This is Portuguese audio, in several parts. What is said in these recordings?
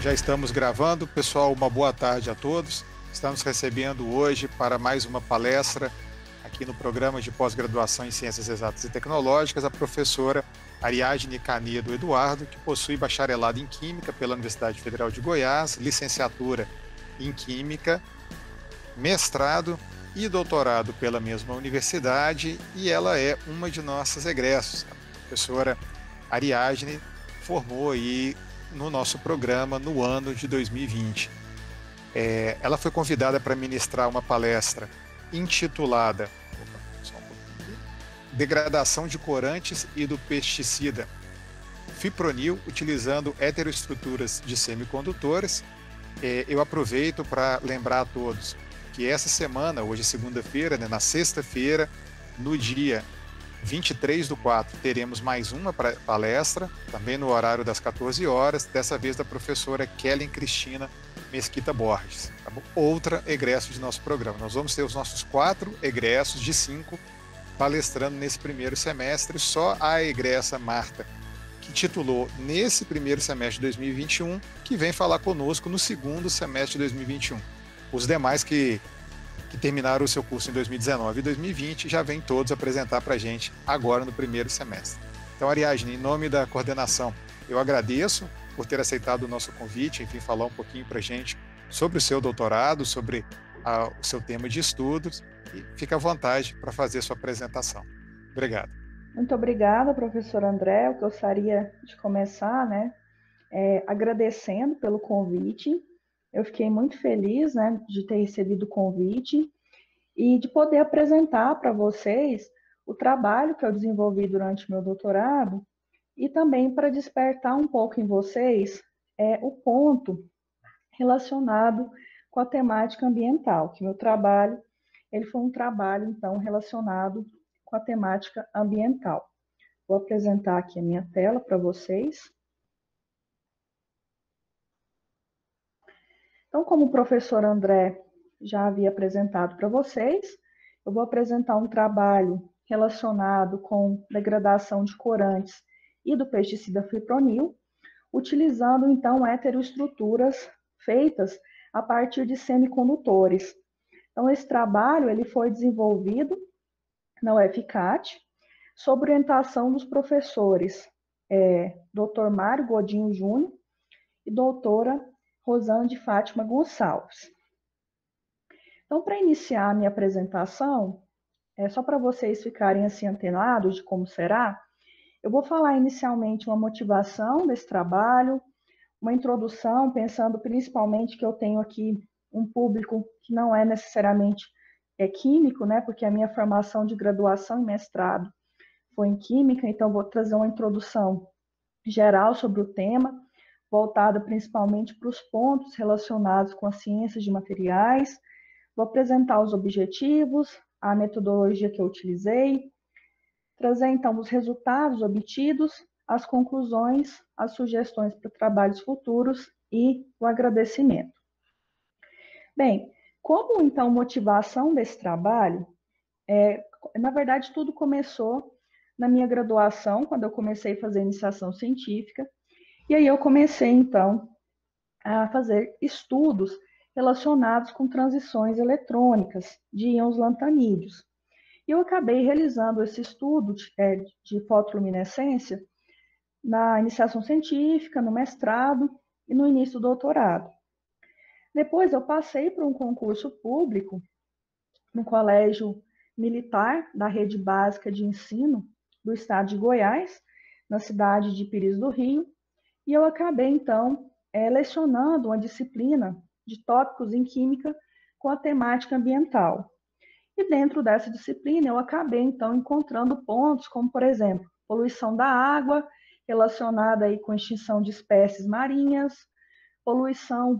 Já estamos gravando. Pessoal, uma boa tarde a todos. Estamos recebendo hoje para mais uma palestra aqui no programa de pós-graduação em Ciências Exatas e Tecnológicas, a professora Ariadne Canedo Eduardo, que possui bacharelado em Química pela Universidade Federal de Goiás, licenciatura em Química, mestrado e doutorado pela mesma universidade, e ela é uma de nossas egressos. A professora Ariadne formou aí no nosso programa no ano de 2020. Ela foi convidada para ministrar uma palestra intitulada Degradação de corantes e do pesticida fipronil utilizando heteroestruturas de semicondutores. Eu aproveito para lembrar a todos que essa semana, hoje é segunda-feira, né, na sexta-feira, no dia 23/4, teremos mais uma palestra, também no horário das 14 horas, dessa vez da professora Kellen Cristina Mesquita Borges, tá bom? Outra egresso de nosso programa. Nós vamos ter os nossos 4 egressos de 5 palestrando nesse primeiro semestre. Só a egressa Marta, que titulou nesse primeiro semestre de 2021, que vem falar conosco no segundo semestre de 2021. Os demais que terminaram o seu curso em 2019 e 2020 já vêm todos apresentar para a gente agora no primeiro semestre. Então, Ariadne, em nome da coordenação, eu agradeço por ter aceitado o nosso convite, enfim, falar um pouquinho para a gente sobre o seu doutorado, sobre o seu tema de estudos, e fica à vontade para fazer a sua apresentação. Obrigado. Muito obrigada, professor André. Eu gostaria de começar, agradecendo pelo convite. Eu fiquei muito feliz, de ter recebido o convite e de poder apresentar para vocês o trabalho que eu desenvolvi durante meu doutorado e também para despertar um pouco em vocês o ponto relacionado com a temática ambiental, que meu trabalho ele foi um trabalho, então, relacionado com a temática ambiental. Vou apresentar aqui a minha tela para vocês. Então, como o professor André já havia apresentado para vocês, eu vou apresentar um trabalho relacionado com degradação de corantes e do pesticida fipronil, utilizando, então, heteroestruturas feitas a partir de semicondutores. Então, esse trabalho ele foi desenvolvido na UFCAT, sob orientação dos professores Dr. Mário Godinho Júnior e doutora Rosana de Fátima Gonçalves. Então, para iniciar a minha apresentação, só para vocês ficarem assim antenados de como será, eu vou falar inicialmente uma motivação desse trabalho, uma introdução, pensando principalmente que eu tenho aqui um público que não é necessariamente químico, né, porque a minha formação de graduação e mestrado foi em Química, então vou trazer uma introdução geral sobre o tema, voltada principalmente para os pontos relacionados com as ciências de materiais. Vou apresentar os objetivos, a metodologia que eu utilizei, trazer então os resultados obtidos, as conclusões, as sugestões para trabalhos futuros e o agradecimento. Bem, como então motivação desse trabalho, na verdade tudo começou na minha graduação, quando eu comecei a fazer iniciação científica, e aí eu comecei então a fazer estudos relacionados com transições eletrônicas de íons lantanídeos. E eu acabei realizando esse estudo de fotoluminescência na iniciação científica, no mestrado e no início do doutorado. Depois eu passei por um concurso público no Colégio Militar da Rede Básica de Ensino do Estado de Goiás, na cidade de Pires do Rio, e eu acabei, então, lecionando uma disciplina de tópicos em Química com a temática ambiental. E dentro dessa disciplina, eu acabei, então, encontrando pontos como, por exemplo, poluição da água, relacionada aí com extinção de espécies marinhas, poluição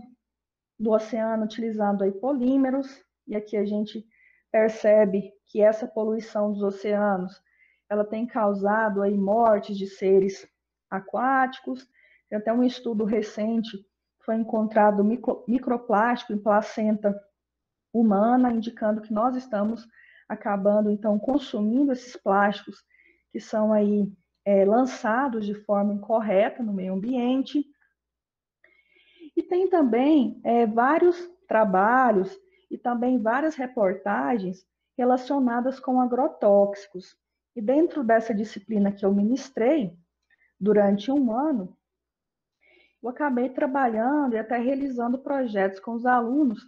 do oceano utilizando aí polímeros, e aqui a gente percebe que essa poluição dos oceanos, ela tem causado aí mortes de seres aquáticos. Tem até um estudo recente, foi encontrado microplástico em placenta humana, indicando que nós estamos acabando, então, consumindo esses plásticos que são aí lançados de forma incorreta no meio ambiente. tem também vários trabalhos e também várias reportagens relacionadas com agrotóxicos. E dentro dessa disciplina que eu ministrei, durante um ano, eu acabei trabalhando e até realizando projetos com os alunos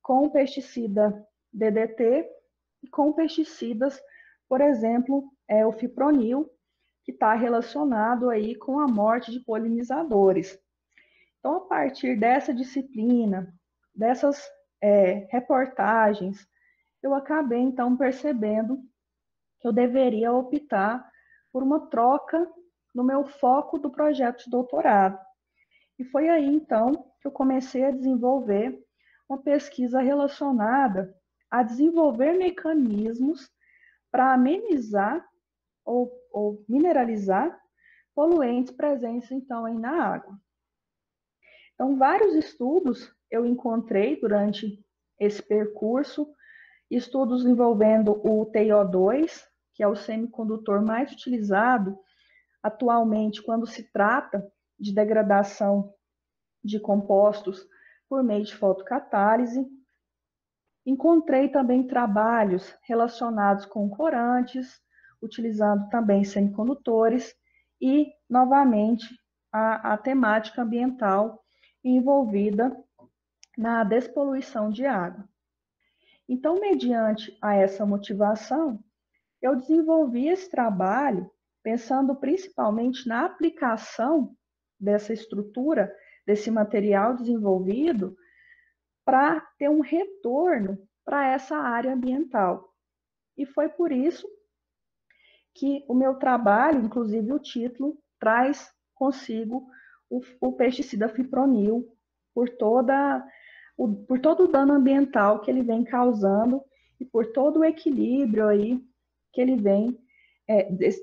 com o pesticida DDT e com pesticidas, por exemplo, o fipronil, que está relacionado aí com a morte de polinizadores. Então, a partir dessa disciplina, dessas reportagens, eu acabei, então, percebendo que eu deveria optar por uma troca no meu foco do projeto de doutorado. E foi aí, então, que eu comecei a desenvolver uma pesquisa relacionada a desenvolver mecanismos para amenizar ou mineralizar poluentes presentes, então, aí na água. Então, vários estudos eu encontrei durante esse percurso, estudos envolvendo o TiO2, que é o semicondutor mais utilizado atualmente quando se trata de degradação de compostos por meio de fotocatálise. Encontrei também trabalhos relacionados com corantes, utilizando também semicondutores e, novamente, a temática ambiental envolvida na despoluição de água. Então, mediante a essa motivação, eu desenvolvi esse trabalho pensando principalmente na aplicação dessa estrutura, desse material desenvolvido, para ter um retorno para essa área ambiental. E foi por isso que o meu trabalho, inclusive o título, traz consigo o pesticida fipronil, por todo o dano ambiental que ele vem causando e por todo o equilíbrio aí que ele vem,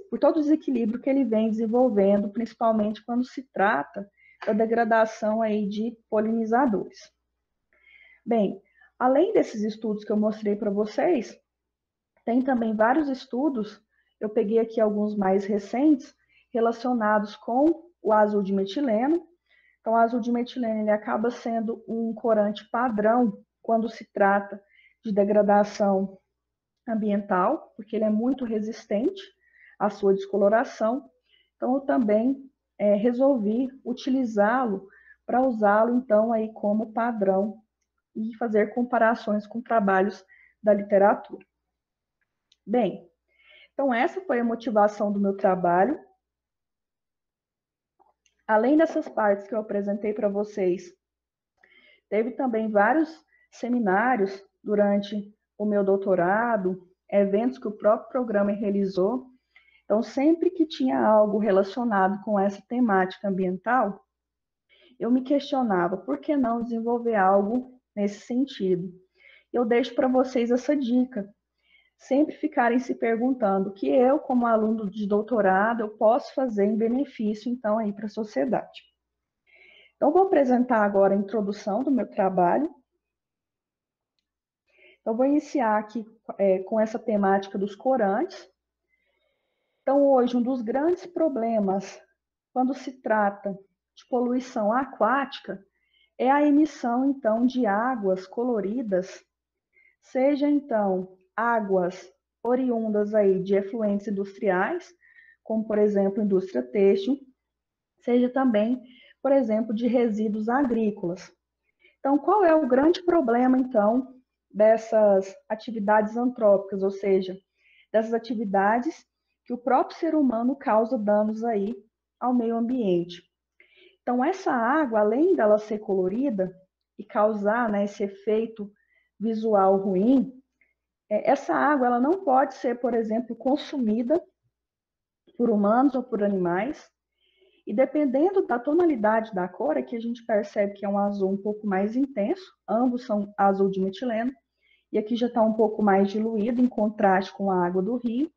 por todo o desequilíbrio que ele vem desenvolvendo, principalmente quando se trata da degradação aí de polinizadores. Bem, além desses estudos que eu mostrei para vocês, tem também vários estudos, eu peguei aqui alguns mais recentes, relacionados com o azul de metileno. Então, o azul de metileno ele acaba sendo um corante padrão quando se trata de degradação ambiental, porque ele é muito resistente à sua descoloração. Então, eu também resolvi utilizá-lo para usá-lo, então, aí como padrão e fazer comparações com trabalhos da literatura. Bem, então essa foi a motivação do meu trabalho. Além dessas partes que eu apresentei para vocês, teve também vários seminários durante o meu doutorado, eventos que o próprio programa realizou. Então, sempre que tinha algo relacionado com essa temática ambiental, eu me questionava por que não desenvolver algo nesse sentido. Eu deixo para vocês essa dica. Sempre ficarem se perguntando o que eu, como aluno de doutorado, eu posso fazer em benefício, então, aí para a sociedade. Então, vou apresentar agora a introdução do meu trabalho. Então, vou iniciar aqui com essa temática dos corantes. Então, hoje, um dos grandes problemas quando se trata de poluição aquática é a emissão, então, de águas coloridas, seja, então, águas oriundas aí de efluentes industriais, como, por exemplo, indústria têxtil, seja também, por exemplo, de resíduos agrícolas. Então, qual é o grande problema, então, dessas atividades antrópicas, ou seja, dessas atividades que o próprio ser humano causa danos aí ao meio ambiente? Então, essa água, além dela ser colorida e causar, né, esse efeito visual ruim, essa água ela não pode ser, por exemplo, consumida por humanos ou por animais. E dependendo da tonalidade da cor, aqui a gente percebe que é um azul um pouco mais intenso, ambos são azul de metileno, e aqui já está um pouco mais diluído, em contraste com a água do rio.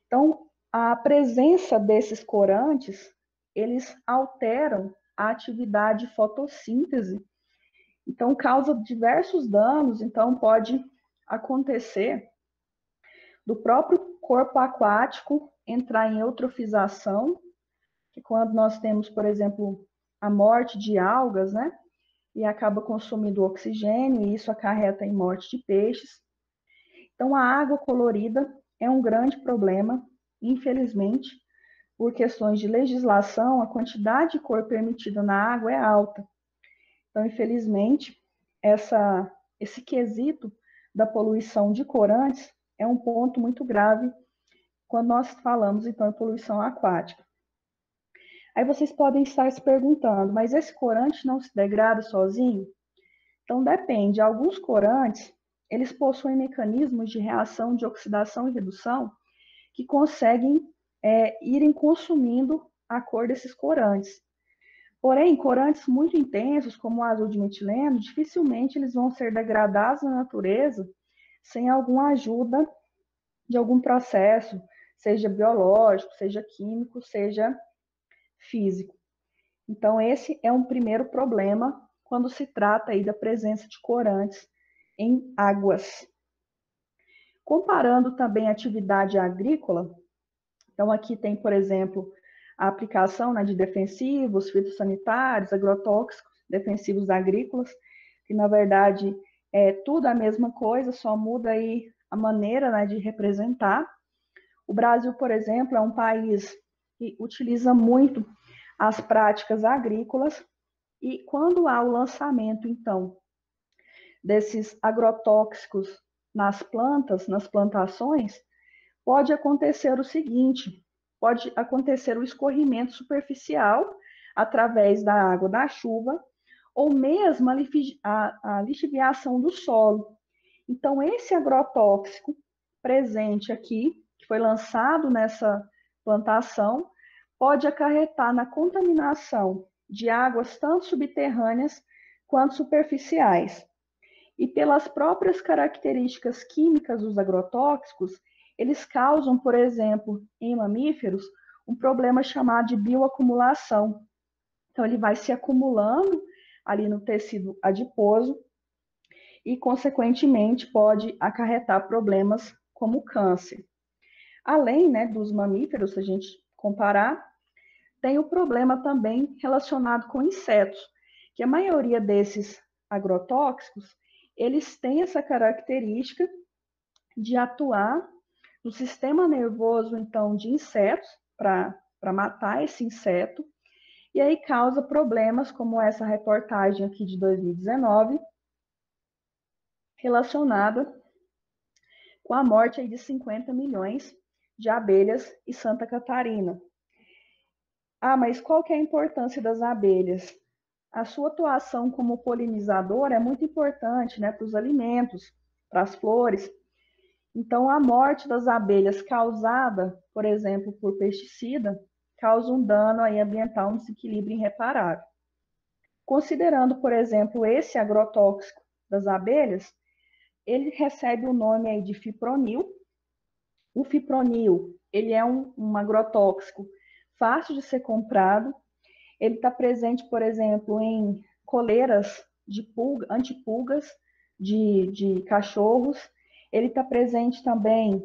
Então, a presença desses corantes, eles alteram a atividade de fotossíntese, então causa diversos danos, então pode acontecer do próprio corpo aquático entrar em eutrofização, que quando nós temos, por exemplo, a morte de algas, né? E acaba consumindo oxigênio, e isso acarreta em morte de peixes. Então, a água colorida é um grande problema, infelizmente, por questões de legislação, a quantidade de cor permitida na água é alta. Então, infelizmente, esse quesito da poluição de corantes é um ponto muito grave quando nós falamos, então, em poluição aquática. Aí vocês podem estar se perguntando, mas esse corante não se degrada sozinho? Então, depende. Alguns corantes, eles possuem mecanismos de reação de oxidação e redução que conseguem irem consumindo a cor desses corantes. Porém, corantes muito intensos, como o azul de metileno, dificilmente eles vão ser degradados na natureza sem alguma ajuda de algum processo, seja biológico, seja químico, seja físico. Então, esse é um primeiro problema quando se trata aí da presença de corantes em águas. Comparando também a atividade agrícola, então aqui tem, por exemplo, a aplicação, né, de defensivos, fitossanitários, agrotóxicos, defensivos agrícolas, que na verdade é tudo a mesma coisa, só muda aí a maneira, né, de representar. O Brasil, por exemplo, é um país que utiliza muito as práticas agrícolas, e quando há o lançamento, então, desses agrotóxicos nas plantas, nas plantações, pode acontecer o seguinte: pode acontecer o escorrimento superficial através da água da chuva, ou mesmo a lixiviação do solo. Então, esse agrotóxico presente aqui, que foi lançado nessa plantação, pode acarretar na contaminação de águas tanto subterrâneas quanto superficiais. E pelas próprias características químicas dos agrotóxicos, eles causam, por exemplo, em mamíferos, um problema chamado de bioacumulação. Então, ele vai se acumulando ali no tecido adiposo e, consequentemente, pode acarretar problemas como câncer. Além, né, dos mamíferos, se a gente comparar, tem o problema também relacionado com insetos, que a maioria desses agrotóxicos, eles têm essa característica de atuar no sistema nervoso, então, de insetos, para matar esse inseto, e aí causa problemas como essa reportagem aqui de 2019, relacionada com a morte aí de 50 milhões de abelhas em Santa Catarina. Ah, mas qual que é a importância das abelhas? A sua atuação como polinizador é muito importante, né, para os alimentos, para as flores. Então, a morte das abelhas causada, por exemplo, por pesticida, causa um dano aí ambiental, um desequilíbrio irreparável. Considerando, por exemplo, esse agrotóxico das abelhas, ele recebe o nome aí de fipronil. O fipronil, ele é um agrotóxico fácil de ser comprado. Ele está presente, por exemplo, em coleiras de pulga, antipulgas de cachorros. Ele está presente também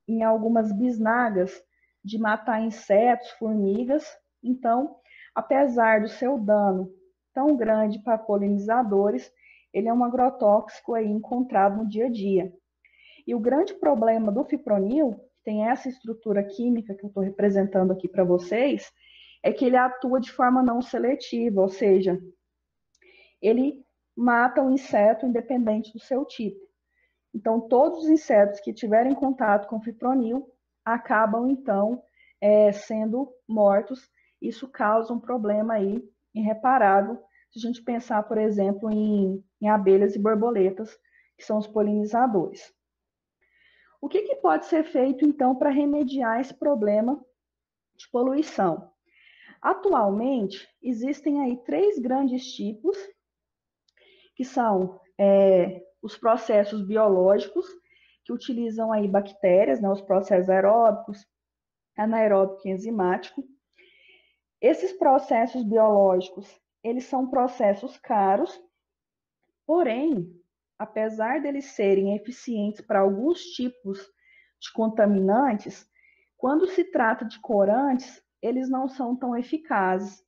em algumas bisnagas de matar insetos, formigas. Então, apesar do seu dano tão grande para polinizadores, ele é um agrotóxico aí encontrado no dia a dia. E o grande problema do fipronil, que tem essa estrutura química que eu estou representando aqui para vocês, é que ele atua de forma não seletiva, ou seja, ele mata o inseto independente do seu tipo. Então, todos os insetos que tiverem contato com fipronil acabam, então, sendo mortos. Isso causa um problema aí irreparável, se a gente pensar, por exemplo, em abelhas e borboletas, que são os polinizadores. O que pode ser feito, então, para remediar esse problema de poluição? Atualmente, existem aí 3 grandes tipos, que são os processos biológicos, que utilizam aí bactérias, né, os processos aeróbicos, anaeróbico e enzimático. Esses processos biológicos, eles são processos caros, porém, apesar deles serem eficientes para alguns tipos de contaminantes, quando se trata de corantes, eles não são tão eficazes.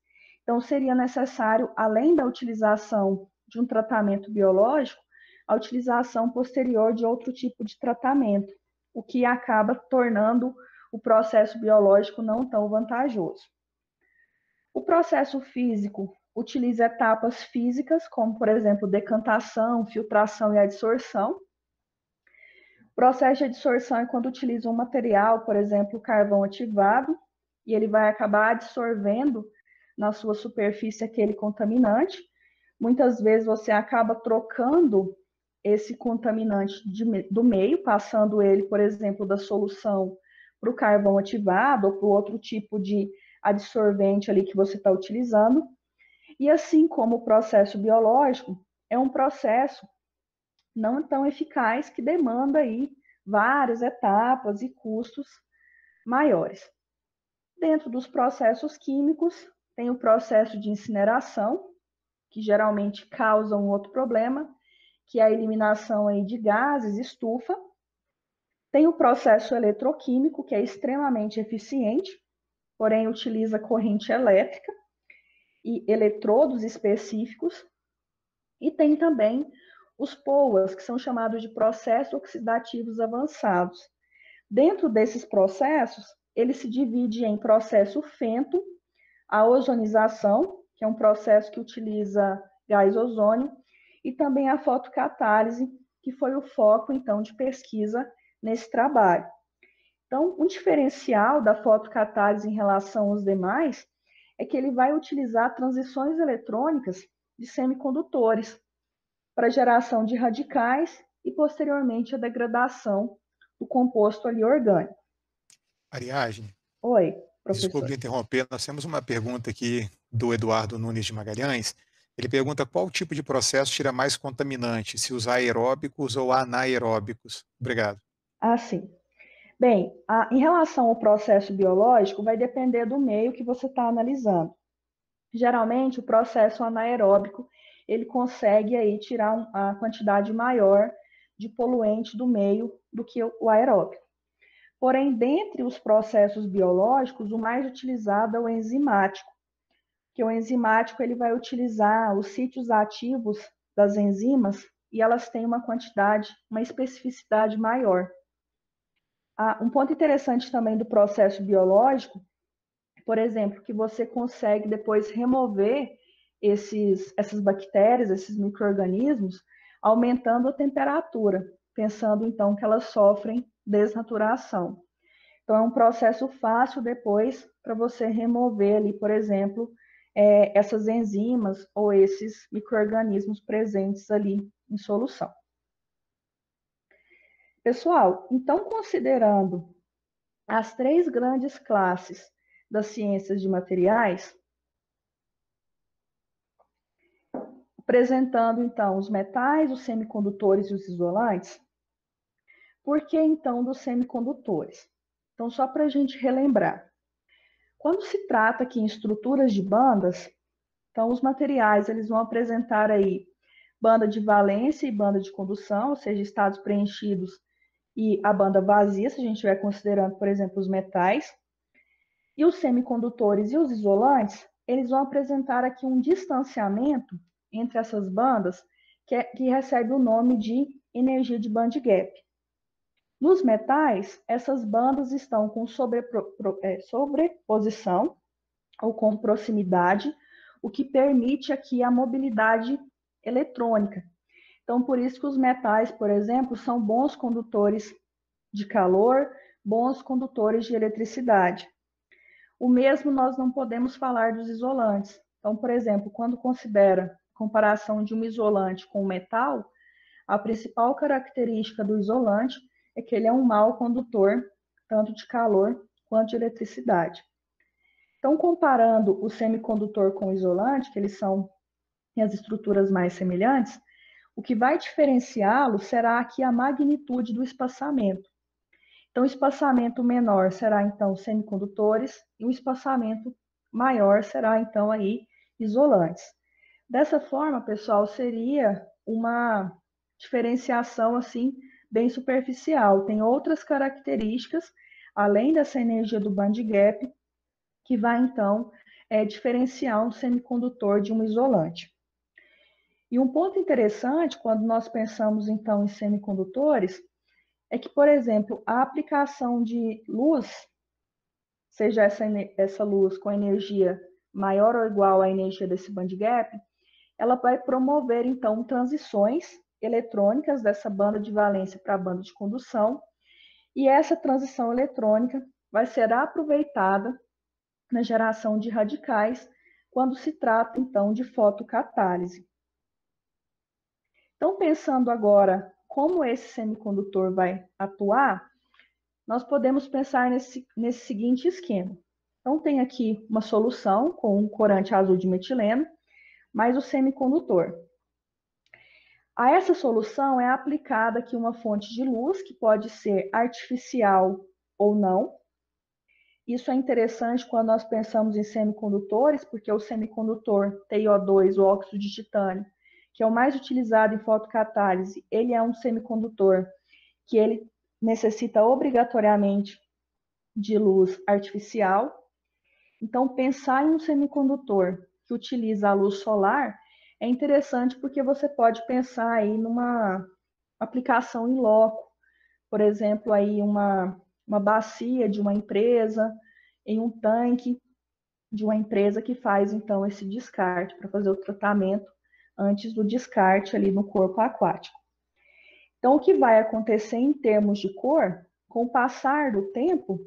Então, seria necessário, além da utilização de um tratamento biológico, a utilização posterior de outro tipo de tratamento, o que acaba tornando o processo biológico não tão vantajoso. O processo físico utiliza etapas físicas, como, por exemplo, decantação, filtração e adsorção. O processo de adsorção é quando utiliza um material, por exemplo, carvão ativado, e ele vai acabar absorvendo na sua superfície aquele contaminante. Muitas vezes você acaba trocando esse contaminante do meio, passando ele, por exemplo, da solução para o carvão ativado ou para o outro tipo de absorvente ali que você está utilizando. E assim como o processo biológico, é um processo não tão eficaz que demanda aí várias etapas e custos maiores. Dentro dos processos químicos, tem o processo de incineração, que geralmente causa um outro problema, que é a eliminação aí de gases, estufa. Tem o processo eletroquímico, que é extremamente eficiente, porém utiliza corrente elétrica e eletrodos específicos. E tem também os POAs, que são chamados de processos oxidativos avançados. Dentro desses processos, ele se divide em processo FENTO, a ozonização, que é um processo que utiliza gás ozônio, e também a fotocatálise, que foi o foco, então, de pesquisa nesse trabalho. Então, um diferencial da fotocatálise em relação aos demais é que ele vai utilizar transições eletrônicas de semicondutores para geração de radicais e, posteriormente, a degradação do composto ali orgânico. Ariadne, Oi, desculpe professor. lhe interromper, nós temos uma pergunta aqui do Eduardo Nunes de Magalhães. Ele pergunta qual tipo de processo tira mais contaminante, se os aeróbicos ou anaeróbicos. Obrigado. Sim. Bem, em relação ao processo biológico, vai depender do meio que você está analisando. Geralmente, o processo anaeróbico, ele consegue aí tirar a quantidade maior de poluente do meio do que o aeróbico. Porém, dentre os processos biológicos, o mais utilizado é o enzimático, que o enzimático ele vai utilizar os sítios ativos das enzimas e elas têm uma quantidade, uma especificidade maior. Um ponto interessante também do processo biológico, por exemplo, que você consegue depois remover essas bactérias, esses micro-organismos, aumentando a temperatura, pensando então que elas sofrem desnaturação. Então, é um processo fácil depois para você remover ali, por exemplo, essas enzimas ou esses micro-organismos presentes ali em solução. Pessoal, então, considerando as três grandes classes das ciências de materiais, apresentando então os metais, os semicondutores e os isolantes, por que então dos semicondutores? Então, só para a gente relembrar, quando se trata aqui em estruturas de bandas, então os materiais eles vão apresentar aí banda de valência e banda de condução, ou seja, estados preenchidos e a banda vazia, se a gente estiver considerando, por exemplo, os metais. E os semicondutores e os isolantes, eles vão apresentar aqui um distanciamento entre essas bandas que recebe o nome de energia de band gap. Nos metais, essas bandas estão com sobreposição ou com proximidade, o que permite aqui a mobilidade eletrônica. Então, por isso que os metais, por exemplo, são bons condutores de calor, bons condutores de eletricidade. O mesmo nós não podemos falar dos isolantes. Então, por exemplo, quando considera a comparação de um isolante com um metal, a principal característica do isolante é que ele é um mau condutor, tanto de calor quanto de eletricidade. Então, comparando o semicondutor com o isolante, que eles são as estruturas mais semelhantes, o que vai diferenciá-lo será aqui a magnitude do espaçamento. Então, o espaçamento menor será, então, semicondutores, e o espaçamento maior será, então, aí, isolantes. Dessa forma, pessoal, seria uma diferenciação, assim, bem superficial. Tem outras características, além dessa energia do band gap, que vai, então, diferenciar um semicondutor de um isolante. E um ponto interessante, quando nós pensamos, então, em semicondutores, é que, por exemplo, a aplicação de luz, seja essa luz com energia maior ou igual à energia desse bandgap, ela vai promover, então, transições eletrônicas dessa banda de valência para a banda de condução, e essa transição eletrônica vai ser aproveitada na geração de radicais, quando se trata, então, de fotocatálise. Então, pensando agora como esse semicondutor vai atuar, nós podemos pensar nesse seguinte esquema. Então, tem aqui uma solução com um corante azul de metileno, mais o semicondutor. A essa solução é aplicada aqui uma fonte de luz, que pode ser artificial ou não. Isso é interessante quando nós pensamos em semicondutores, porque o semicondutor TiO2, o óxido de titânio, que é o mais utilizado em fotocatálise, ele é um semicondutor que ele necessita obrigatoriamente de luz artificial. Então, pensar em um semicondutor que utiliza a luz solar é interessante porque você pode pensar aí numa aplicação em loco, por exemplo, aí uma bacia de uma empresa, em um tanque de uma empresa que faz então esse descarte para fazer o tratamento antes do descarte ali no corpo aquático. Então, o que vai acontecer em termos de cor, com o passar do tempo,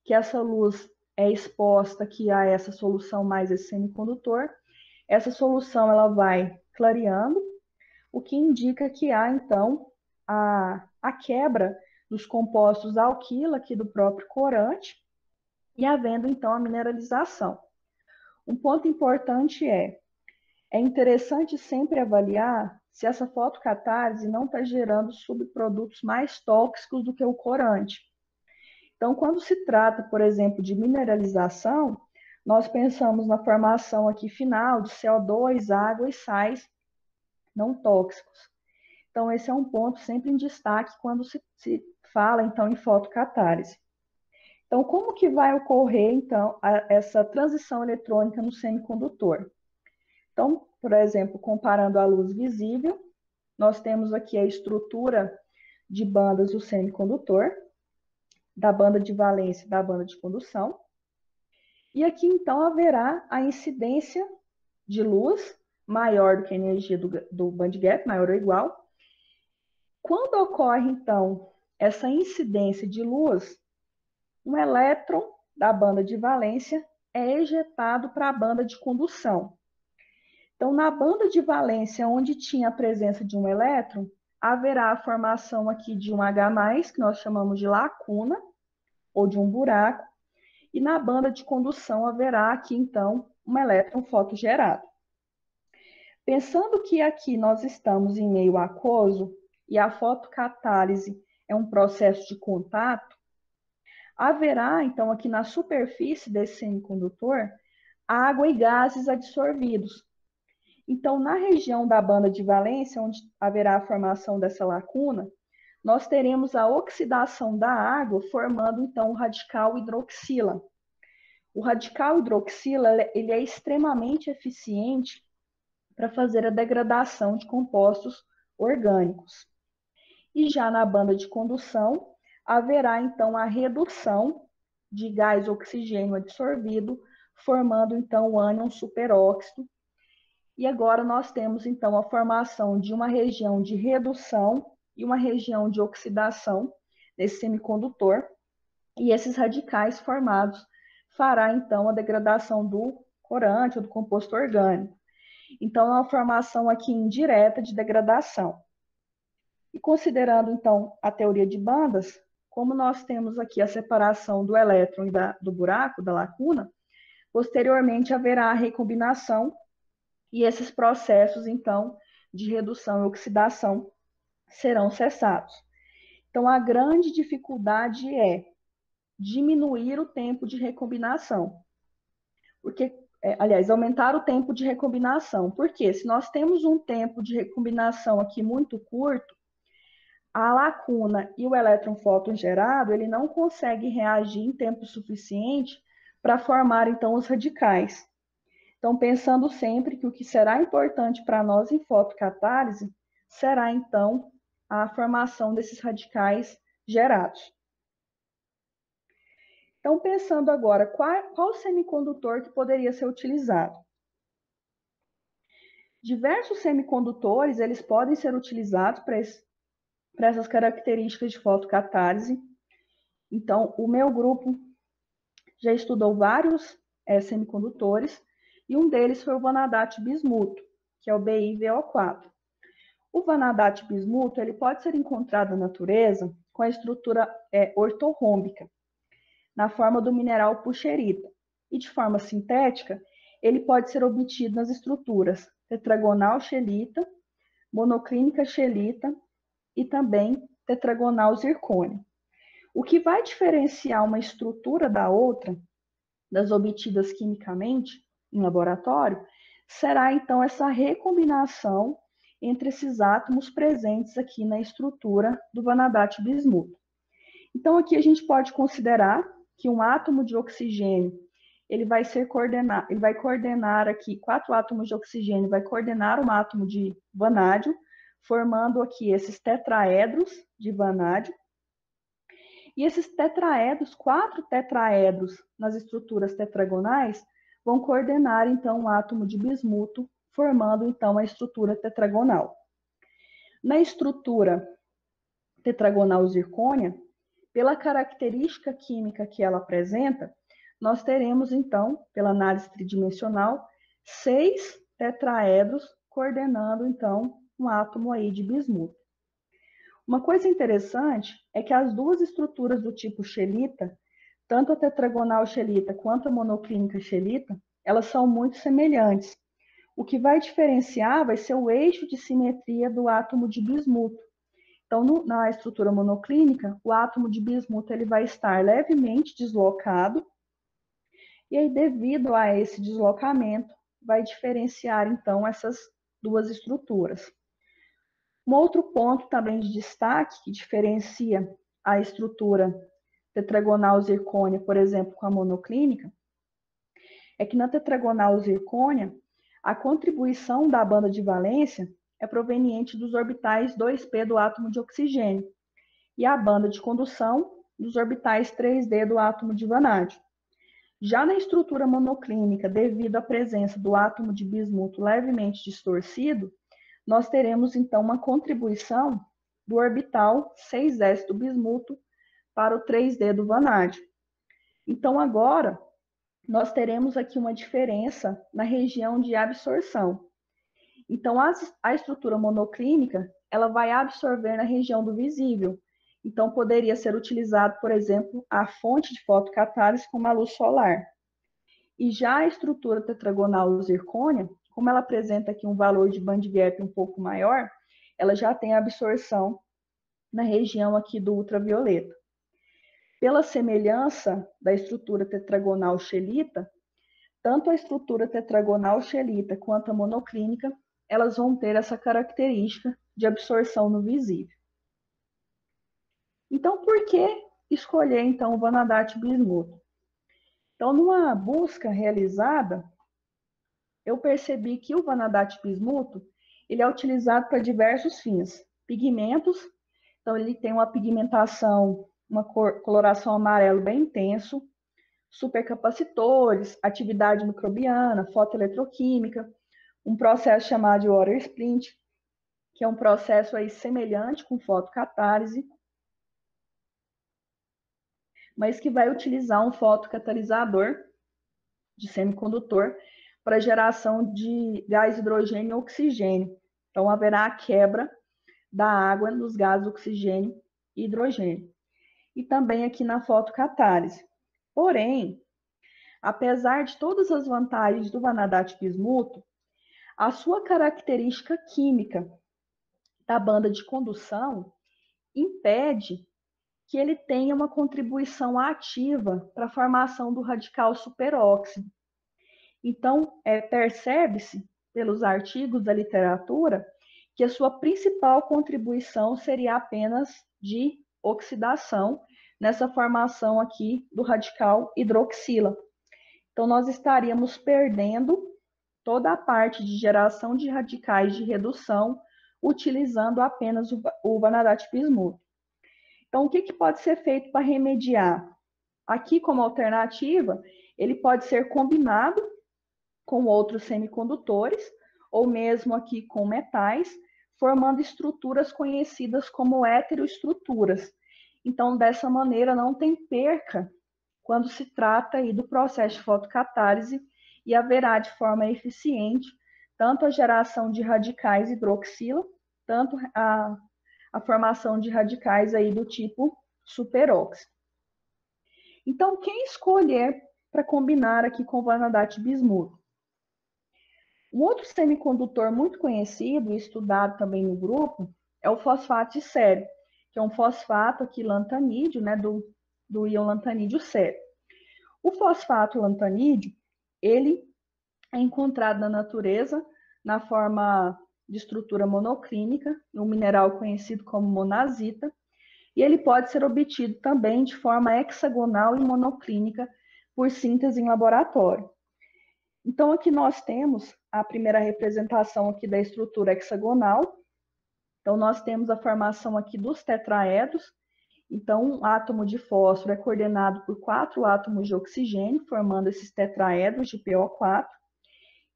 que essa luz é exposta aqui a essa solução mais esse semicondutor, essa solução ela vai clareando, o que indica que há então a quebra dos compostos alquila aqui do próprio corante e havendo então a mineralização. Um ponto importante é interessante sempre avaliar se essa fotocatálise não está gerando subprodutos mais tóxicos do que o corante. Então, quando se trata, por exemplo, de mineralização, nós pensamos na formação aqui final de CO2, água e sais não tóxicos. Então, esse é um ponto sempre em destaque quando se fala, então, em fotocatálise. Então, como que vai ocorrer, então, essa transição eletrônica no semicondutor? Então, por exemplo, comparando a luz visível, nós temos aqui a estrutura de bandas do semicondutor, da banda de valência e da banda de condução. E aqui, então, haverá a incidência de luz maior do que a energia do bandgap, maior ou igual. Quando ocorre, então, essa incidência de luz, um elétron da banda de valência é ejetado para a banda de condução. Então, na banda de valência, onde tinha a presença de um elétron, haverá a formação aqui de um H+, que nós chamamos de lacuna, ou de um buraco, e na banda de condução haverá aqui, então, um elétron fotogerado. Pensando que aqui nós estamos em meio aquoso, e a fotocatálise é um processo de contato, haverá, então, aqui na superfície desse semicondutor, água e gases adsorvidos. Então, na região da banda de valência, onde haverá a formação dessa lacuna, nós teremos a oxidação da água, formando, então, o radical hidroxila. O radical hidroxila, ele é extremamente eficiente para fazer a degradação de compostos orgânicos. E já na banda de condução, haverá então a redução de gás oxigênio adsorvido, formando então o ânion superóxido. E agora nós temos então a formação de uma região de redução e uma região de oxidação nesse semicondutor. E esses radicais formados fará então a degradação do corante ou do composto orgânico. Então, é uma formação aqui indireta de degradação. E considerando, então, a teoria de bandas, como nós temos aqui a separação do elétron e do buraco, da lacuna, posteriormente haverá a recombinação e esses processos, então, de redução e oxidação serão cessados. Então, a grande dificuldade é diminuir o tempo de recombinação. Porque, aliás, aumentar o tempo de recombinação. Porque se nós temos um tempo de recombinação aqui muito curto, a lacuna e o elétron fóton gerado, ele não consegue reagir em tempo suficiente para formar, então, os radicais. Então, pensando sempre que o que será importante para nós em fotocatálise será, então, a formação desses radicais gerados. Então, pensando agora, qual semicondutor que poderia ser utilizado? Diversos semicondutores, eles podem ser utilizados para essas características de fotocatálise. Então, o meu grupo já estudou vários semicondutores, e um deles foi o vanadato bismuto, que é o BiVO4. O vanadato bismuto ele pode ser encontrado na natureza com a estrutura ortorrômbica, na forma do mineral pucherita. E de forma sintética, ele pode ser obtido nas estruturas tetragonal xelita, monoclínica xelita e também tetragonal zircônia. O que vai diferenciar uma estrutura da outra, das obtidas quimicamente em laboratório, será então essa recombinação entre esses átomos presentes aqui na estrutura do vanadato bismuto. Então aqui a gente pode considerar que um átomo de oxigênio, ele vai coordenar aqui 4 átomos de oxigênio, vai coordenar um átomo de vanádio, formando aqui esses tetraedros de vanádio. E esses tetraedros, 4 tetraedros nas estruturas tetragonais, vão coordenar então um átomo de bismuto, formando então a estrutura tetragonal. Na estrutura tetragonal zircônia, pela característica química que ela apresenta, nós teremos, então, pela análise tridimensional, 6 tetraedros coordenando, então, um átomo aí de bismuto. Uma coisa interessante é que as duas estruturas do tipo xelita, tanto a tetragonal xelita quanto a monoclínica xelita, elas são muito semelhantes. O que vai diferenciar vai ser o eixo de simetria do átomo de bismuto. Então, na estrutura monoclínica, o átomo de bismuto ele vai estar levemente deslocado, e aí, devido a esse deslocamento, vai diferenciar, então, essas duas estruturas. Um outro ponto também de destaque, que diferencia a estrutura tetragonal zircônia, por exemplo, com a monoclínica, é que na tetragonal zircônia, a contribuição da banda de valência é proveniente dos orbitais 2p do átomo de oxigênio e a banda de condução dos orbitais 3d do átomo de vanádio. Já na estrutura monoclínica, devido à presença do átomo de bismuto levemente distorcido, nós teremos então uma contribuição do orbital 6s do bismuto para o 3d do vanádio. Então agora nós teremos aqui uma diferença na região de absorção. Então a estrutura monoclínica, ela vai absorver na região do visível. Então poderia ser utilizado, por exemplo, a fonte de fotocatálise como a luz solar. E já a estrutura tetragonal zircônia, como ela apresenta aqui um valor de bandgap um pouco maior, ela já tem absorção na região aqui do ultravioleta. Pela semelhança da estrutura tetragonal xelita, tanto a estrutura tetragonal xelita quanto a monoclínica, elas vão ter essa característica de absorção no visível. Então, por que escolher então o vanadato bismuto? Então, numa busca realizada, eu percebi que o vanadato bismuto ele é utilizado para diversos fins. Pigmentos, então ele tem uma pigmentação, uma coloração amarelo bem intenso, supercapacitores, atividade microbiana, fotoeletroquímica, um processo chamado de water splint, que é um processo aí semelhante com fotocatálise, mas que vai utilizar um fotocatalisador de semicondutor para geração de gás hidrogênio e oxigênio. Então, haverá a quebra da água nos gases oxigênio e hidrogênio. E também aqui na fotocatálise. Porém, apesar de todas as vantagens do vanadato bismuto, a sua característica química da banda de condução impede que ele tenha uma contribuição ativa para a formação do radical superóxido. Então, percebe-se pelos artigos da literatura que a sua principal contribuição seria apenas de oxidação nessa formação aqui do radical hidroxila. Então, nós estaríamos perdendo toda a parte de geração de radicais de redução, utilizando apenas o vanadate bismuto. Então, o que pode ser feito para remediar? Aqui, como alternativa, ele pode ser combinado com outros semicondutores, ou mesmo aqui com metais, formando estruturas conhecidas como heteroestruturas. Então, dessa maneira, não tem perca quando se trata aí do processo de fotocatálise e haverá de forma eficiente tanto a geração de radicais hidroxila, tanto a formação de radicais aí do tipo superóxido. Então, quem escolher para combinar aqui com o vanadate bismuto? Um outro semicondutor muito conhecido e estudado também no grupo é o fosfato de sério, que é um fosfato aqui lantanídeo, né, do íon lantanídeo sério. O fosfato lantanídeo, ele é encontrado na natureza na forma de estrutura monoclínica, um mineral conhecido como monazita, e ele pode ser obtido também de forma hexagonal e monoclínica por síntese em laboratório. Então, aqui nós temos a primeira representação aqui da estrutura hexagonal. Então, nós temos a formação aqui dos tetraedros. Então, um átomo de fósforo é coordenado por 4 átomos de oxigênio, formando esses tetraedros de PO4.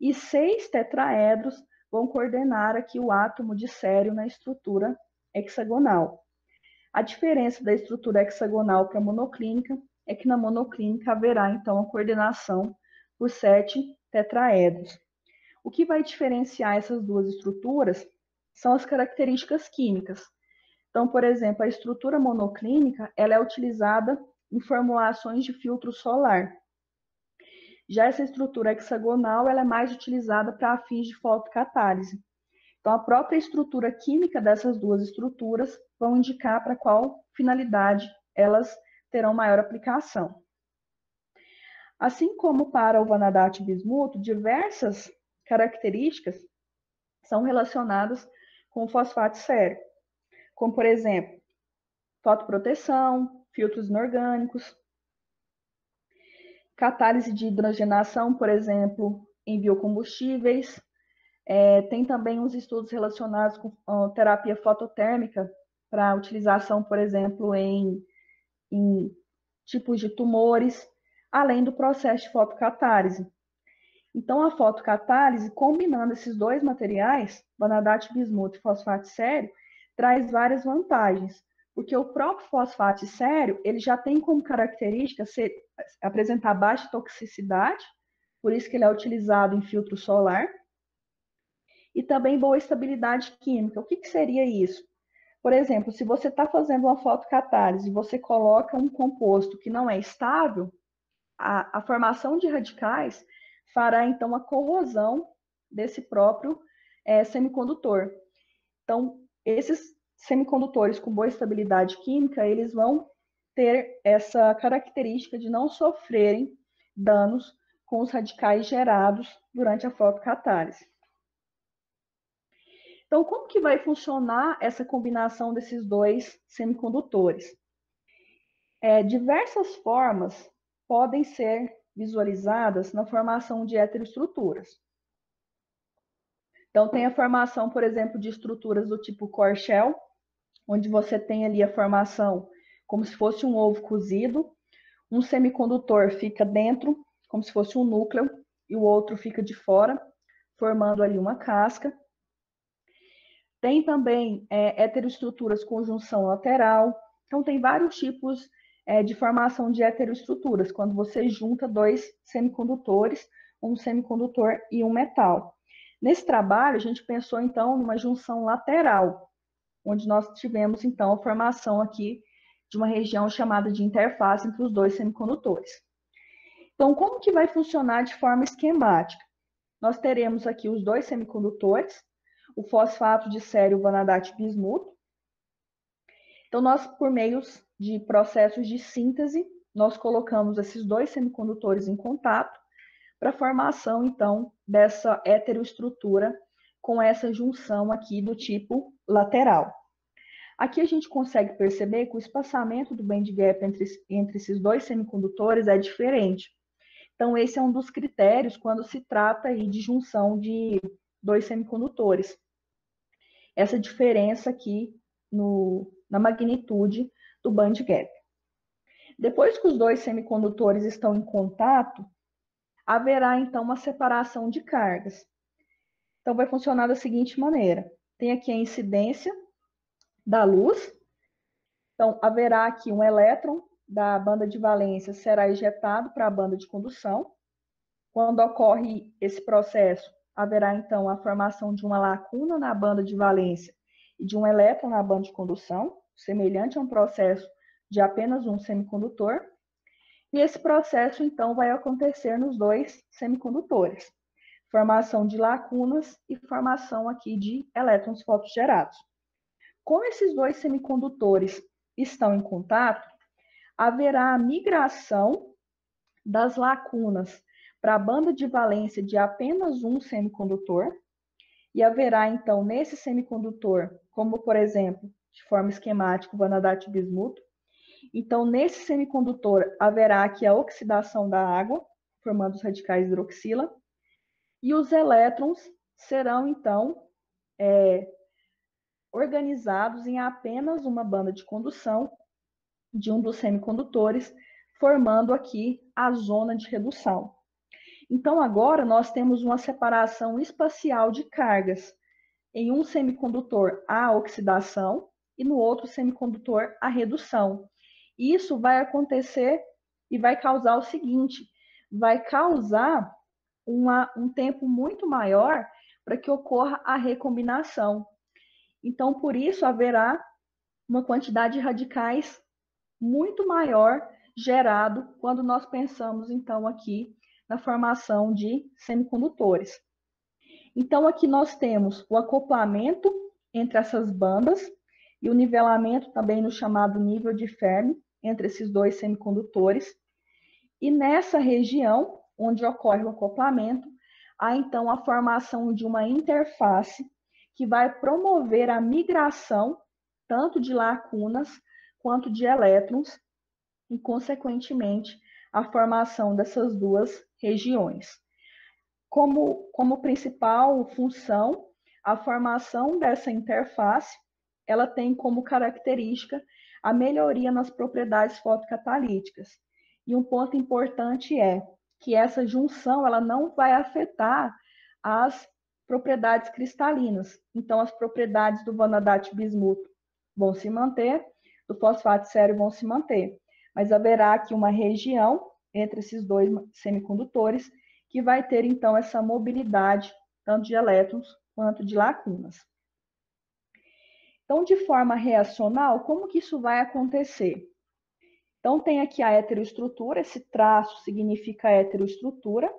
E 6 tetraedros vão coordenar aqui o átomo de sério na estrutura hexagonal. A diferença da estrutura hexagonal para a monoclínica é que na monoclínica haverá, então, a coordenação por 7 tetraedros. O que vai diferenciar essas duas estruturas são as características químicas. Então, por exemplo, a estrutura monoclínica ela é utilizada em formulações de filtro solar. Já essa estrutura hexagonal ela é mais utilizada para fins de fotocatálise. Então, a própria estrutura química dessas duas estruturas vão indicar para qual finalidade elas terão maior aplicação. Assim como para o vanadate bismuto, diversas características são relacionadas com o fosfato sério, como, por exemplo, fotoproteção, filtros inorgânicos, catálise de hidrogenação, por exemplo, em biocombustíveis. Tem também uns estudos relacionados com terapia fototérmica para utilização, por exemplo, em tipos de tumores, além do processo de fotocatálise. Então, a fotocatálise, combinando esses dois materiais, vanadate bismuto e fosfato sério, traz várias vantagens, porque o próprio fosfato sério, ele já tem como característica apresentar baixa toxicidade, por isso que ele é utilizado em filtro solar, e também boa estabilidade química. O que seria isso? Por exemplo, se você está fazendo uma fotocatálise e você coloca um composto que não é estável, a formação de radicais fará, então, a corrosão desse próprio semicondutor. Então, esses semicondutores com boa estabilidade química, eles vão ter essa característica de não sofrerem danos com os radicais gerados durante a fotocatálise. Então, como que vai funcionar essa combinação desses dois semicondutores? Diversas formas podem ser visualizadas na formação de heteroestruturas. Então, tem a formação, por exemplo, de estruturas do tipo core shell, onde você tem ali a formação como se fosse um ovo cozido, um semicondutor fica dentro, como se fosse um núcleo, e o outro fica de fora, formando ali uma casca. Tem também heteroestruturas com junção lateral. Então, tem vários tipos de formação de heteroestruturas, quando você junta dois semicondutores, um semicondutor e um metal. Nesse trabalho, a gente pensou, então, numa junção lateral, onde nós tivemos, então, a formação aqui de uma região chamada de interface entre os dois semicondutores. Então, como que vai funcionar de forma esquemática? Nós teremos aqui os dois semicondutores, o fosfato de sério e o vanadate bismuto. Então, nós, por meios de processos de síntese, nós colocamos esses dois semicondutores em contato para a formação, então, dessa heteroestrutura com essa junção aqui do tipo lateral. Aqui a gente consegue perceber que o espaçamento do band gap entre esses dois semicondutores é diferente. Então, esse é um dos critérios quando se trata aí de junção de dois semicondutores. Essa diferença aqui na magnitude do band gap. Depois que os dois semicondutores estão em contato, haverá então uma separação de cargas. Então, vai funcionar da seguinte maneira: tem aqui a incidência da luz. Então, haverá aqui um elétron da banda de valência será ejetado para a banda de condução. Quando ocorre esse processo, haverá então a formação de uma lacuna na banda de valência e de um elétron na banda de condução, semelhante a um processo de apenas um semicondutor. E esse processo, então, vai acontecer nos dois semicondutores. Formação de lacunas e formação aqui de elétrons fotogerados. Como esses dois semicondutores estão em contato, haverá a migração das lacunas para a banda de valência de apenas um semicondutor, e haverá, então, nesse semicondutor, como, por exemplo, de forma esquemática, o vanadato-bismuto. Então, nesse semicondutor, haverá aqui a oxidação da água, formando os radicais hidroxila, e os elétrons serão, então, organizados em apenas uma banda de condução de um dos semicondutores, formando aqui a zona de redução. Então, agora nós temos uma separação espacial de cargas. Em um semicondutor, a oxidação, e no outro semicondutor, a redução. Isso vai acontecer e vai causar o seguinte: vai causar um tempo muito maior para que ocorra a recombinação. Então, por isso, haverá uma quantidade de radicais muito maior gerado quando nós pensamos, então, aqui na formação de semicondutores. Então, aqui nós temos o acoplamento entre essas bandas e o nivelamento também no chamado nível de Fermi entre esses dois semicondutores. E nessa região, onde ocorre o acoplamento, há então a formação de uma interface que vai promover a migração tanto de lacunas quanto de elétrons e, consequentemente, a formação dessas duas regiões. Como principal função, a formação dessa interface, ela tem como característica a melhoria nas propriedades fotocatalíticas. E um ponto importante é que essa junção ela não vai afetar as propriedades cristalinas. Então, as propriedades do vanadato-bismuto vão se manter, do fosfato séreo vão se manter. Mas haverá aqui uma região entre esses dois semicondutores que vai ter, então, essa mobilidade, tanto de elétrons quanto de lacunas. Então, de forma reacional, como que isso vai acontecer? Então, tem aqui a heteroestrutura, esse traço significa a heteroestrutura.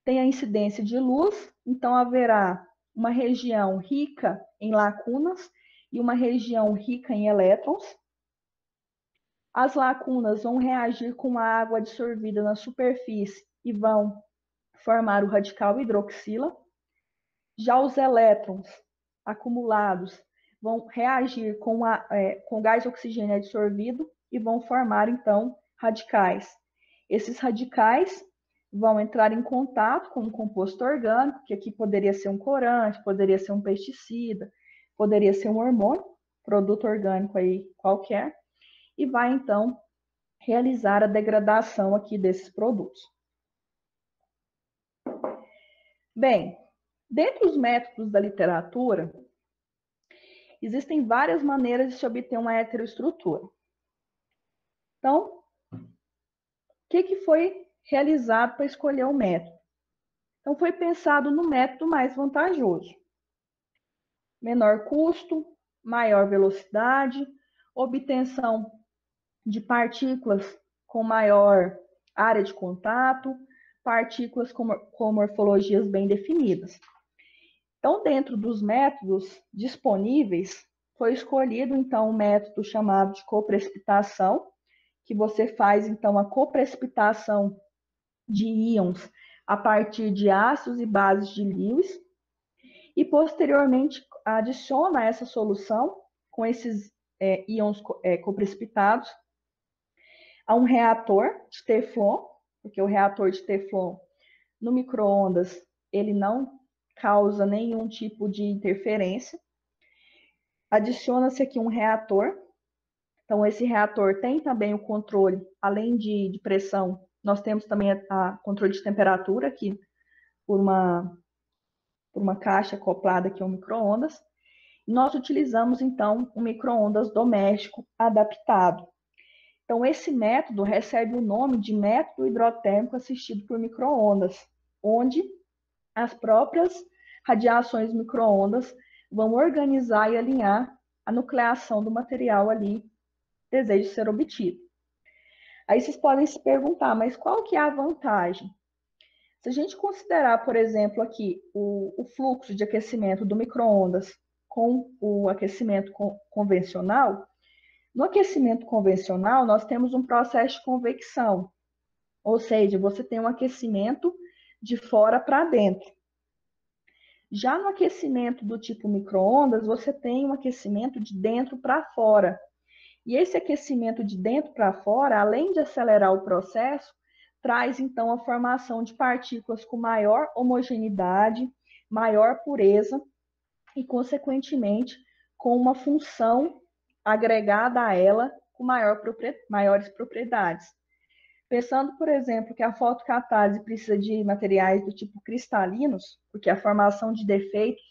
Tem a incidência de luz, então haverá uma região rica em lacunas e uma região rica em elétrons. As lacunas vão reagir com a água absorvida na superfície e vão formar o radical hidroxila. Já os elétrons acumulados vão reagir com gás oxigênio absorvido e vão formar, então, radicais. Esses radicais vão entrar em contato com um composto orgânico, que aqui poderia ser um corante, poderia ser um pesticida, poderia ser um hormônio, produto orgânico aí qualquer, e vai, então, realizar a degradação aqui desses produtos. Bem, dentre os métodos da literatura, existem várias maneiras de se obter uma heteroestrutura. Então, o que foi realizado para escolher o método? Então, foi pensado no método mais vantajoso. Menor custo, maior velocidade, obtenção de partículas com maior área de contato, partículas com morfologias bem definidas. Então, dentro dos métodos disponíveis, foi escolhido, então, um método chamado de coprecipitação, que você faz, então, a coprecipitação de íons a partir de ácidos e bases de Lewis, e, posteriormente, adiciona essa solução com esses íons coprecipitados a um reator de Teflon, porque o reator de Teflon no micro-ondas ele não causa nenhum tipo de interferência. Adiciona-se aqui um reator. Então, esse reator tem também o controle, além de pressão, nós temos também a controle de temperatura aqui, por uma caixa acoplada aqui ao micro-ondas. Nós utilizamos, então, um micro-ondas doméstico adaptado. Então, esse método recebe o nome de método hidrotérmico assistido por micro-ondas, onde as próprias radiações micro-ondas vão organizar e alinhar a nucleação do material ali deseja ser obtido. Aí vocês podem se perguntar, mas qual que é a vantagem? Se a gente considerar, por exemplo, aqui o fluxo de aquecimento do micro-ondas com o aquecimento convencional, no aquecimento convencional nós temos um processo de convecção, ou seja, você tem um aquecimento de fora para dentro. Já no aquecimento do tipo micro-ondas, você tem um aquecimento de dentro para fora. E esse aquecimento de dentro para fora, além de acelerar o processo, traz então a formação de partículas com maior homogeneidade, maior pureza e, consequentemente, com uma função agregada a ela com maiores propriedades. Pensando, por exemplo, que a fotocatálise precisa de materiais do tipo cristalinos, porque a formação de defeitos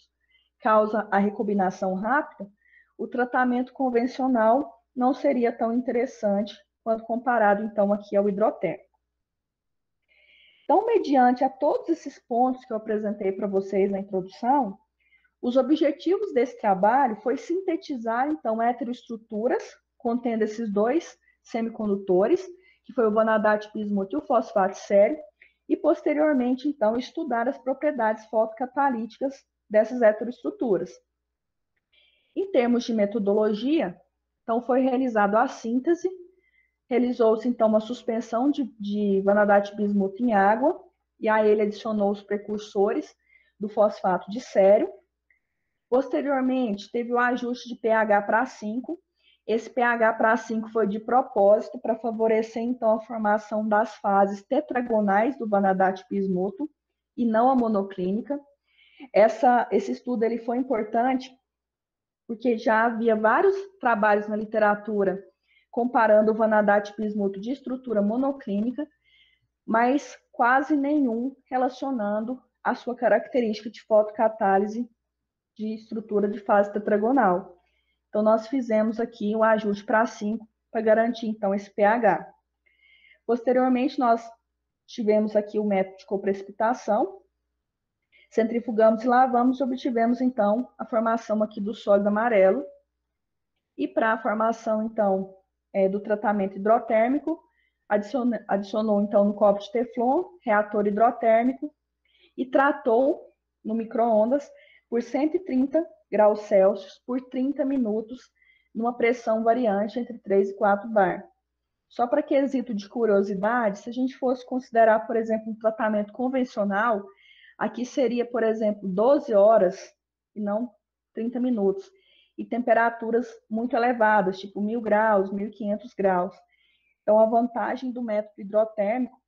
causa a recombinação rápida, o tratamento convencional não seria tão interessante quando comparado, então, aqui ao hidrotérmico. Então, mediante a todos esses pontos que eu apresentei para vocês na introdução, os objetivos desse trabalho foi sintetizar, então, heteroestruturas contendo esses dois semicondutores, que foi o vanadato bismuto e o fosfato séreo, e posteriormente, então, estudar as propriedades fotocatalíticas dessas heteroestruturas. Em termos de metodologia, então, foi realizada a síntese, realizou-se, então, uma suspensão de vanadato bismuto em água, e a ele adicionou os precursores do fosfato de sério. Posteriormente, teve o ajuste de pH para 5. Esse pH para 5 foi de propósito para favorecer, então, a formação das fases tetragonais do vanadato bismuto e não a monoclínica. Esse estudo ele foi importante porque já havia vários trabalhos na literatura comparando o vanadato bismuto de estrutura monoclínica, mas quase nenhum relacionando a sua característica de fotocatálise de estrutura de fase tetragonal. Então, nós fizemos aqui o ajuste para 5 para garantir, então, esse pH. Posteriormente, nós tivemos aqui o método de coprecipitação, centrifugamos e lavamos e obtivemos, então, a formação aqui do sólido amarelo. E para a formação, então, do tratamento hidrotérmico, adicionou, então, no copo de Teflon, reator hidrotérmico e tratou no micro-ondas por 130 graus Celsius por 30 minutos, numa pressão variante entre 3 e 4 bar. Só para quesito de curiosidade, se a gente fosse considerar, por exemplo, um tratamento convencional, aqui seria, por exemplo, 12 horas e não 30 minutos. E temperaturas muito elevadas, tipo 1.000 graus, 1.500 graus. Então, a vantagem do método hidrotérmico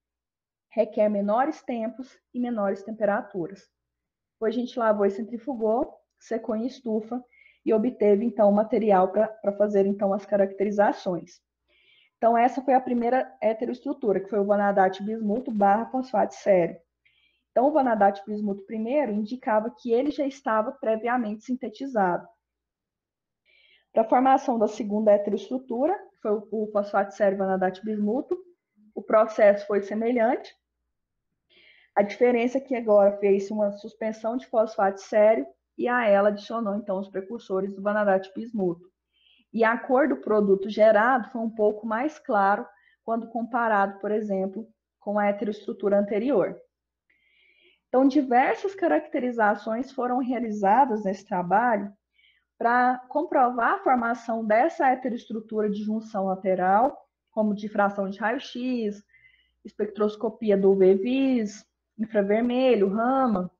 requer menores tempos e menores temperaturas. Depois a gente lavou e centrifugou, secou em estufa e obteve, então, o material para fazer, então, as caracterizações. Então, essa foi a primeira heteroestrutura, que foi o vanadato bismuto barra fosfato séreo. Então, o vanadato bismuto primeiro indicava que ele já estava previamente sintetizado. Para a formação da segunda heteroestrutura, que foi o fosfato séreo vanadato bismuto, o processo foi semelhante. A diferença é que agora fez uma suspensão de fosfato séreo e a ela adicionou, então, os precursores do vanadato bismuto. E a cor do produto gerado foi um pouco mais claro quando comparado, por exemplo, com a heteroestrutura anterior. Então, diversas caracterizações foram realizadas nesse trabalho para comprovar a formação dessa heteroestrutura de junção lateral, como difração de raio-x, espectroscopia do UV-Vis, infravermelho, Raman,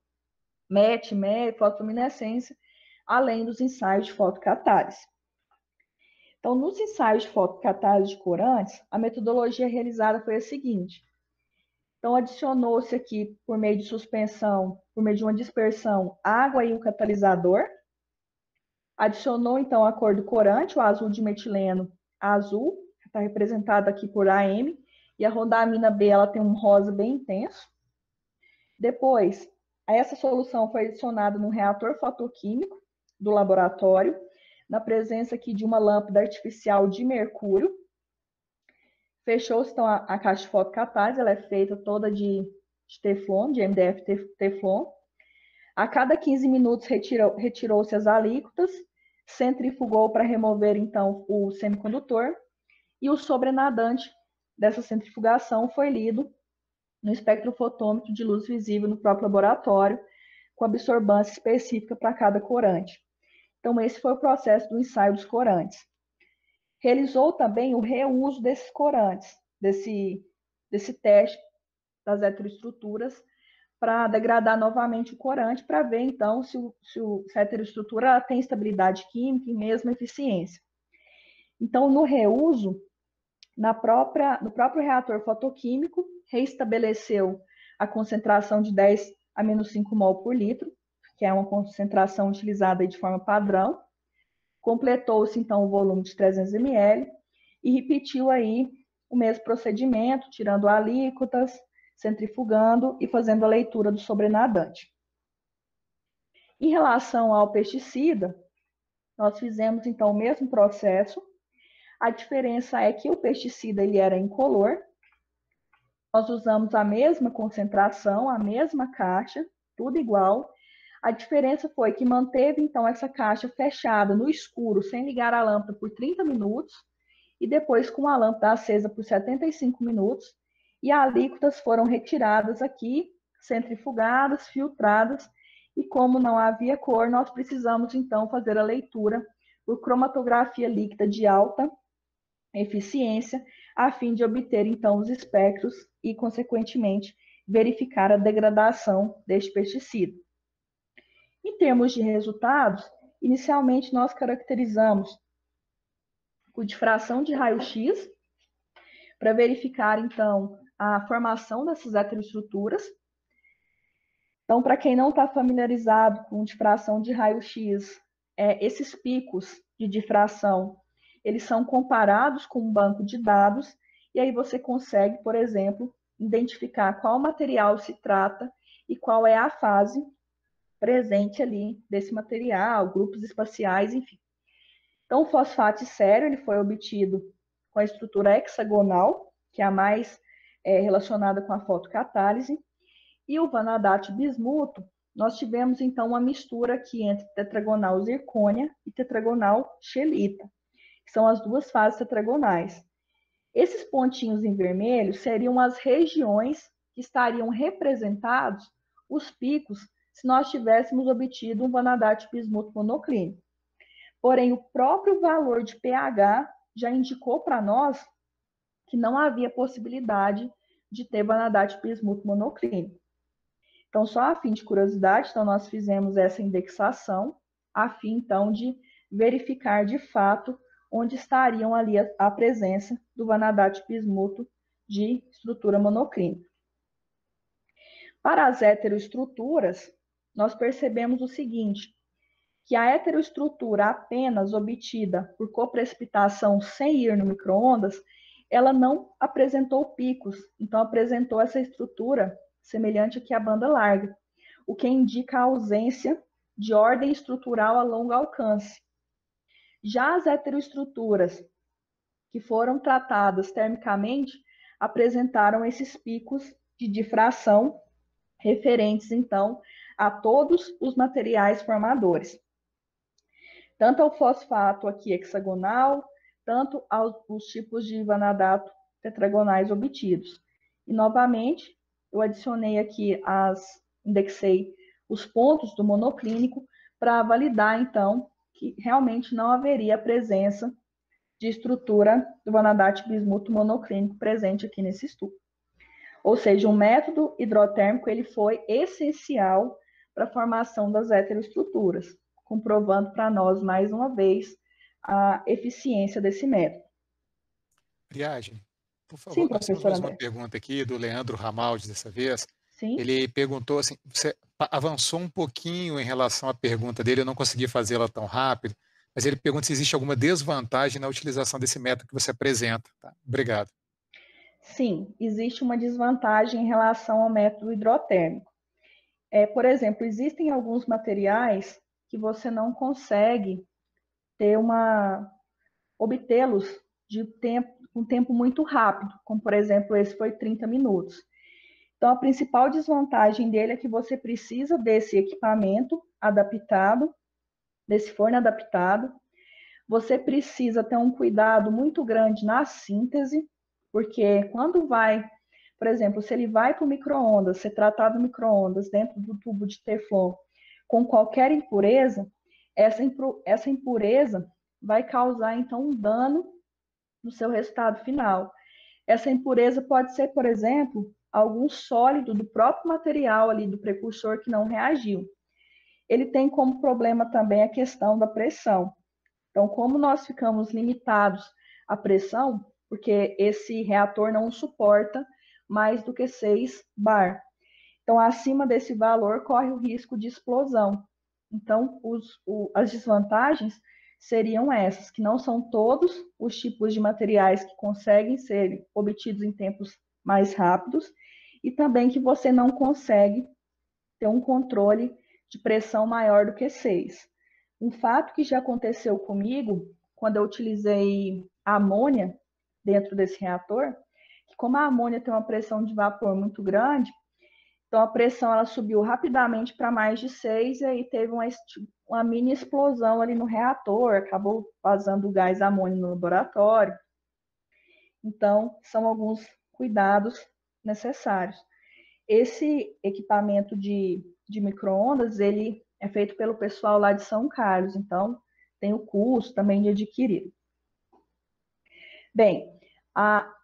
MET, fotoluminescência, além dos ensaios de fotocatálise. Então, nos ensaios de fotocatálise de corantes, a metodologia realizada foi a seguinte. Então, adicionou-se aqui, por meio de suspensão, por meio de uma dispersão, água e o catalisador. Adicionou, então, a cor do corante, o azul de metileno azul, que está representado aqui por AM, e a rodamina B, ela tem um rosa bem intenso. Depois, essa solução foi adicionada no reator fotoquímico do laboratório, na presença aqui de uma lâmpada artificial de mercúrio. Fechou-se, então, a caixa de fotocatálise, ela é feita toda de Teflon, de MDF Teflon. A cada 15 minutos retirou-se as alíquotas, centrifugou para remover, então, o semicondutor, e o sobrenadante dessa centrifugação foi lido no espectrofotômetro de luz visível no próprio laboratório, com absorbância específica para cada corante. Então, esse foi o processo do ensaio dos corantes. Realizou também o reuso desses corantes, desse teste das heteroestruturas, para degradar novamente o corante, para ver, então, se a heteroestrutura tem estabilidade química e mesmo eficiência. Então, no reuso, no próprio reator fotoquímico, reestabeleceu a concentração de 10 a menos 5 mol por litro, que é uma concentração utilizada de forma padrão. Completou-se, então, o volume de 300 ml e repetiu aí o mesmo procedimento, tirando alíquotas, centrifugando e fazendo a leitura do sobrenadante. Em relação ao pesticida, nós fizemos, então, o mesmo processo. A diferença é que o pesticida ele era incolor. Nós usamos a mesma concentração, a mesma caixa, tudo igual. A diferença foi que manteve, então, essa caixa fechada no escuro, sem ligar a lâmpada por 30 minutos, e depois com a lâmpada acesa por 75 minutos, e alíquotas foram retiradas aqui, centrifugadas, filtradas, e como não havia cor, nós precisamos, então, fazer a leitura por cromatografia líquida de alta eficiência, a fim de obter, então, os espectros e, consequentemente, verificar a degradação deste pesticida. Em termos de resultados, inicialmente nós caracterizamos o difração de raio-x para verificar, então, a formação dessas heteroestruturas. Então, para quem não está familiarizado com difração de raio-x, esses picos de difração, eles são comparados com um banco de dados, e aí você consegue, por exemplo, identificar qual material se trata e qual é a fase presente ali desse material, grupos espaciais, enfim. Então, o fosfato sério ele foi obtido com a estrutura hexagonal, que é a mais relacionada com a fotocatálise, e o vanadato bismuto, nós tivemos então uma mistura aqui entre tetragonal zircônia e tetragonal scheelita, que são as duas fases tetragonais. Esses pontinhos em vermelho seriam as regiões que estariam representados os picos se nós tivéssemos obtido um vanadato bismuto monoclínico. Porém, o próprio valor de pH já indicou para nós que não havia possibilidade de ter vanadato bismuto monoclínico. Então, só a fim de curiosidade, então nós fizemos essa indexação, a fim, então, de verificar de fato onde estariam ali a presença do vanadato bismuto de estrutura monoclínica. Para as heteroestruturas, nós percebemos o seguinte, que a heteroestrutura apenas obtida por coprecipitação sem ir no micro-ondas, ela não apresentou picos, então apresentou essa estrutura semelhante aqui à banda larga, o que indica a ausência de ordem estrutural a longo alcance. Já as heteroestruturas que foram tratadas termicamente apresentaram esses picos de difração referentes, então, a todos os materiais formadores. Tanto ao fosfato aqui hexagonal, tanto aos tipos de vanadato tetragonais obtidos. E, novamente, eu adicionei aqui, indexei os pontos do monoclínico para validar, então, que realmente não haveria presença de estrutura do vanadato bismuto monoclínico presente aqui nesse estudo. Ou seja, o método hidrotérmico ele foi essencial para a formação das heteroestruturas, comprovando para nós, mais uma vez, a eficiência desse método. Viagem. Por Sim, favor, nós temos professor mais uma André. pergunta aqui do Leandro Ramaldi dessa vez. Sim, Ele perguntou assim, você avançou um pouquinho em relação à pergunta dele, eu não consegui fazê-la tão rápido, mas ele pergunta se existe alguma desvantagem na utilização desse método que você apresenta. Tá? Obrigado. sim, existe uma desvantagem em relação ao método hidrotérmico. Por exemplo, existem alguns materiais que você não consegue ter obtê-los de um tempo muito rápido, como por exemplo, esse foi 30 minutos. Então, a principal desvantagem dele é que você precisa desse equipamento adaptado, desse forno adaptado. Você precisa ter um cuidado muito grande na síntese, porque quando vai, por exemplo, se ele vai para o micro-ondas, ser tratado no micro-ondas dentro do tubo de Teflon com qualquer impureza, essa impureza vai causar então um dano no seu resultado final. Essa impureza pode ser, por exemplo, algum sólido do próprio material ali do precursor que não reagiu. Ele tem como problema também a questão da pressão. Então, como nós ficamos limitados à pressão, porque esse reator não suporta mais do que 6 bar. Então, acima desse valor, corre o risco de explosão. Então, as desvantagens seriam essas, que não são todos os tipos de materiais que conseguem ser obtidos em tempos mais rápidos, e também que você não consegue ter um controle de pressão maior do que 6. Um fato que já aconteceu comigo, quando eu utilizei a amônia dentro desse reator, que como a amônia tem uma pressão de vapor muito grande, então a pressão ela subiu rapidamente para mais de 6 e aí teve uma mini explosão ali no reator, acabou vazando o gás amônio no laboratório. Então, são alguns cuidados necessários. Esse equipamento de micro-ondas, ele é feito pelo pessoal lá de São Carlos, então tem o custo também de adquirir. Bem,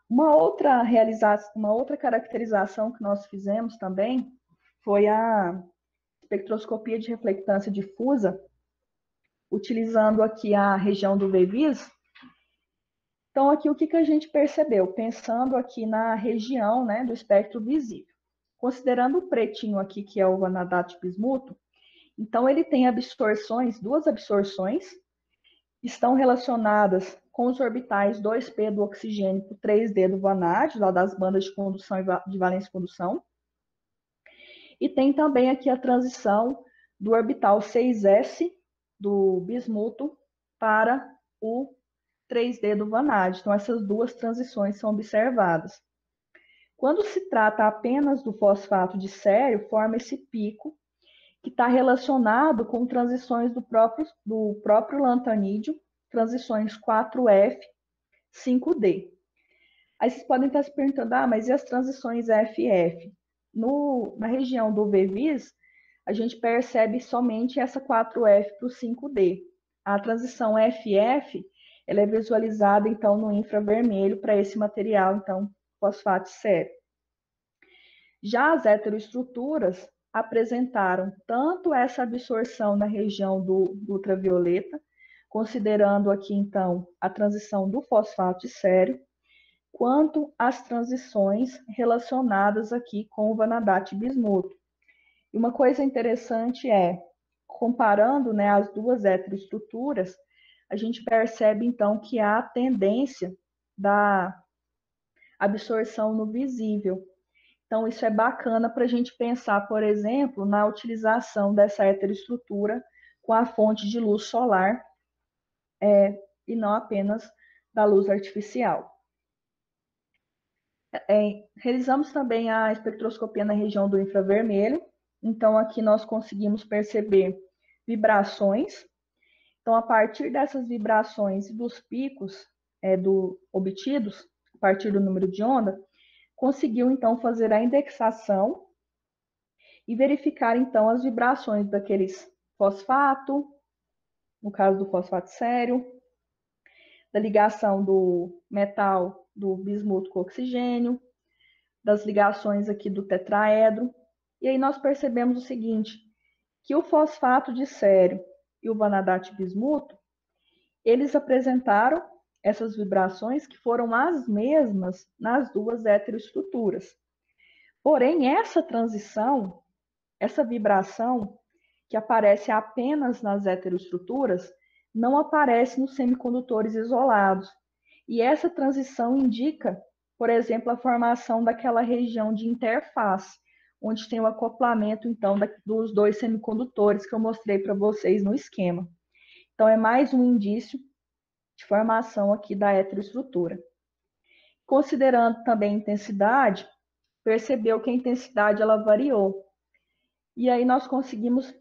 uma outra caracterização que nós fizemos também foi a espectroscopia de reflectância difusa, utilizando aqui a região do VEVIS. Então, aqui o que a gente percebeu? Pensando aqui na região, né, do espectro visível. Considerando o pretinho aqui, que é o vanadat bismuto, então ele tem duas absorções, estão relacionadas com os orbitais 2p do oxigênio e 3d do vanádio, lá das bandas de condução e de valência e condução. E tem também aqui a transição do orbital 6s do bismuto para o 3d do vanádio. Então, essas duas transições são observadas. Quando se trata apenas do fosfato de sério, forma esse pico, que está relacionado com transições do próprio lantanídeo, transições 4F, 5D. Aí vocês podem estar se perguntando, mas e as transições FF? Na região do VEVIS, a gente percebe somente essa 4F para o 5D. A transição FF, ela é visualizada, então, no infravermelho para esse material, então, fosfato sério. Já as heteroestruturas apresentaram tanto essa absorção na região do ultravioleta, considerando aqui, então, a transição do fosfato de sério, quanto as transições relacionadas aqui com o vanadat bismuto. E uma coisa interessante é, comparando, né, as duas heteroestruturas, a gente percebe, então, que há a tendência da absorção no visível. Então, isso é bacana para a gente pensar, por exemplo, na utilização dessa heteroestrutura com a fonte de luz solar, e não apenas da luz artificial. Realizamos também a espectroscopia na região do infravermelho. Então, aqui nós conseguimos perceber vibrações. Então, a partir dessas vibrações e dos picos obtidos, a partir do número de onda, conseguiu, então, fazer a indexação e verificar, então, as vibrações daqueles fosfato, no caso do fosfato sério, da ligação do metal do bismuto com oxigênio, das ligações aqui do tetraedro. E aí nós percebemos o seguinte, que o fosfato de sério e o vanadat bismuto, eles apresentaram essas vibrações que foram as mesmas nas duas heteroestruturas. Porém, essa transição, essa vibração que aparece apenas nas heteroestruturas, não aparece nos semicondutores isolados. E essa transição indica, por exemplo, a formação daquela região de interface, onde tem o acoplamento, então, dos dois semicondutores que eu mostrei para vocês no esquema. Então, é mais um indício de formação aqui da heteroestrutura. Considerando também a intensidade, percebeu que a intensidade ela variou. E aí nós conseguimos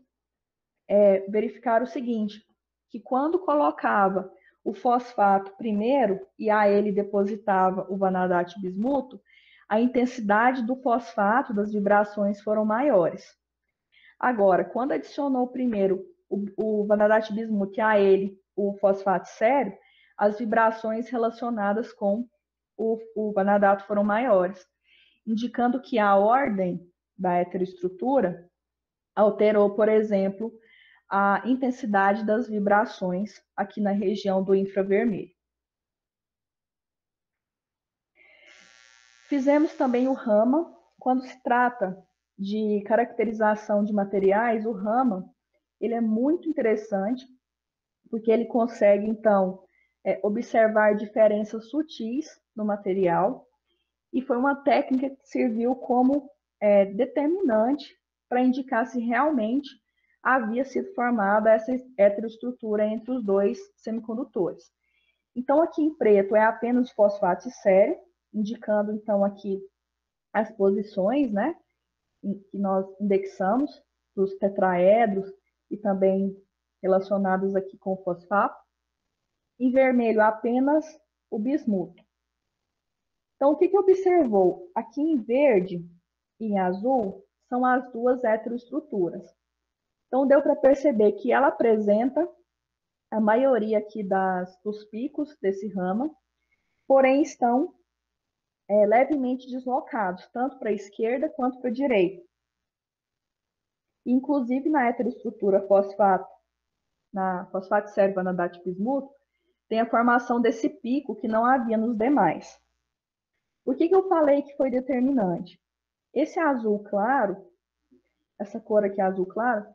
verificar o seguinte, que quando colocava o fosfato primeiro e a ele depositava o vanadato bismuto, a intensidade do fosfato, das vibrações, foram maiores. Agora, quando adicionou primeiro o vanadato bismuto e a ele o fosfato sério, as vibrações relacionadas com o vanadato foram maiores, indicando que a ordem da heteroestrutura alterou, por exemplo, a intensidade das vibrações aqui na região do infravermelho. Fizemos também o Raman. Quando se trata de caracterização de materiais, o Raman ele é muito interessante, porque ele consegue, então, observar diferenças sutis no material, e foi uma técnica que serviu como determinante para indicar se realmente havia sido formada essa heteroestrutura entre os dois semicondutores. Então, aqui em preto é apenas fosfato sério, indicando, então, aqui as posições, né, que nós indexamos dos tetraedros e também relacionados aqui com o fosfato. Em vermelho, apenas o bismuto. Então, o que observou? Aqui em verde e em azul são as duas heteroestruturas. Então, deu para perceber que ela apresenta a maioria aqui dos picos desse ramo, porém estão levemente deslocados, tanto para a esquerda quanto para a direita. Inclusive, na heteroestrutura fosfato, na fosfato sério vanadato bismuto, tem a formação desse pico que não havia nos demais. Por que eu falei que foi determinante? Esse azul claro, essa cor aqui azul claro,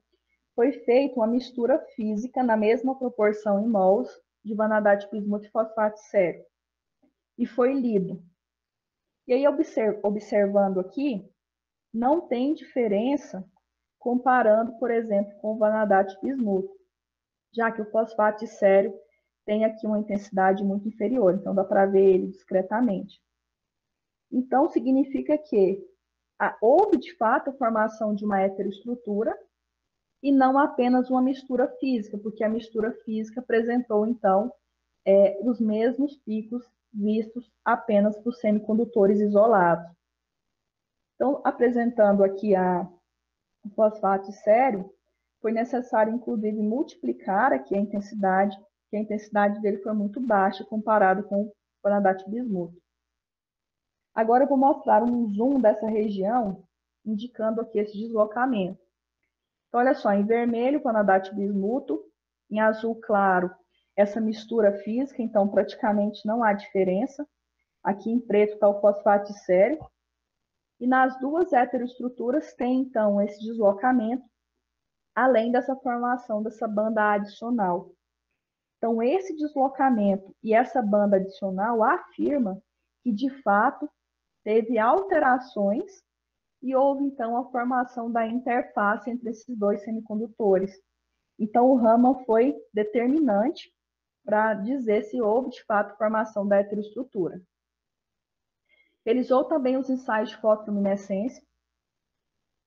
foi feita uma mistura física na mesma proporção em mols de vanadato bismuto e fosfato sério. E foi lido. E aí, observando aqui, não tem diferença comparando, por exemplo, com o vanadato bismuto, já que o fosfato sério tem aqui uma intensidade muito inferior, então dá para ver ele discretamente. Então, significa que houve, de fato, a formação de uma heteroestrutura e não apenas uma mistura física, porque a mistura física apresentou, então, os mesmos picos vistos apenas por semicondutores isolados. Então, apresentando aqui o fosfato sério, foi necessário, inclusive, multiplicar aqui a intensidade, que a intensidade dele foi muito baixa comparado com o vanadato bismuto. Agora eu vou mostrar um zoom dessa região, indicando aqui esse deslocamento. Então, olha só, em vermelho, o vanadato bismuto, em azul claro, essa mistura física, então praticamente não há diferença. Aqui em preto está o fosfato sério. E nas duas heteroestruturas tem, então, esse deslocamento, além dessa formação dessa banda adicional. Então, esse deslocamento e essa banda adicional afirma que, de fato, teve alterações e houve, então, a formação da interface entre esses dois semicondutores. Então, o Raman foi determinante para dizer se houve, de fato, formação da heteroestrutura. Realizou também os ensaios de fotoluminescência.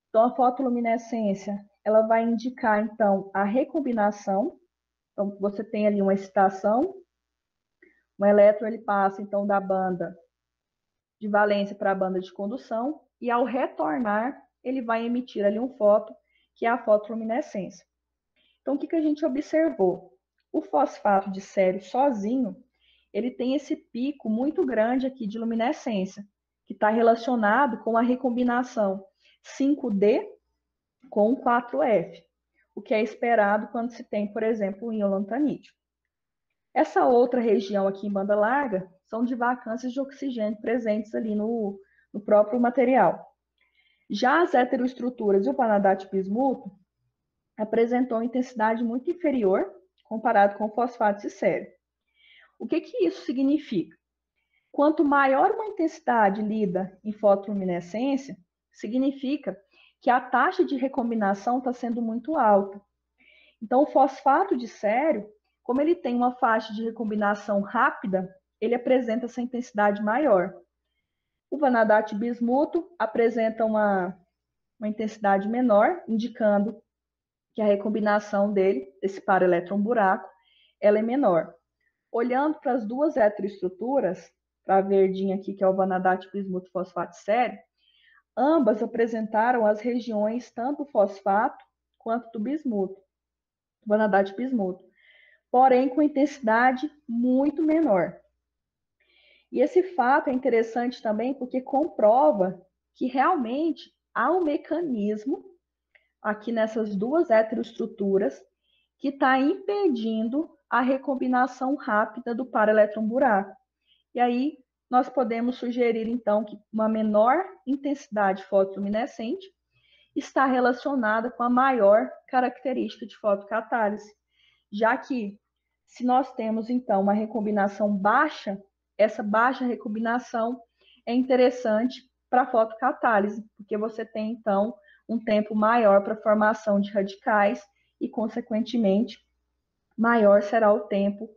Então, a fotoluminescência, ela vai indicar, então, a recombinação. Então, você tem ali uma excitação, um elétron ele passa, então, da banda de valência para a banda de condução, e ao retornar, ele vai emitir ali um fóton, que é a fotoluminescência. Então, o que a gente observou? O fosfato de sério sozinho, ele tem esse pico muito grande aqui de luminescência, que está relacionado com a recombinação 5D com 4F, o que é esperado quando se tem, por exemplo, o íon lantanídeo. Essa outra região aqui em banda larga são de vacâncias de oxigênio presentes ali no próprio material. Já as heteroestruturas e o vanadato bismuto apresentou intensidade muito inferior comparado com o fosfato de sério. O que isso significa? Quanto maior uma intensidade lida em fotoluminescência, significa que a taxa de recombinação está sendo muito alta. Então, o fosfato de sério, como ele tem uma faixa de recombinação rápida, ele apresenta essa intensidade maior. O vanadato bismuto apresenta uma intensidade menor, indicando que a recombinação dele, desse par elétron-buraco, ela é menor. Olhando para as duas heteroestruturas, para a verdinha aqui, que é o vanadato bismuto fosfato sério, ambas apresentaram as regiões tanto do fosfato quanto do bismuto, vanadato bismuto, porém com intensidade muito menor. E esse fato é interessante também porque comprova que realmente há um mecanismo aqui nessas duas heteroestruturas que está impedindo a recombinação rápida do par elétron-buraco. E aí nós podemos sugerir, então, que uma menor intensidade fotoluminescente está relacionada com a maior característica de fotocatálise, já que se nós temos, então, uma recombinação baixa, essa baixa recombinação é interessante para a fotocatálise, porque você tem, então, um tempo maior para a formação de radicais e, consequentemente, maior será o tempo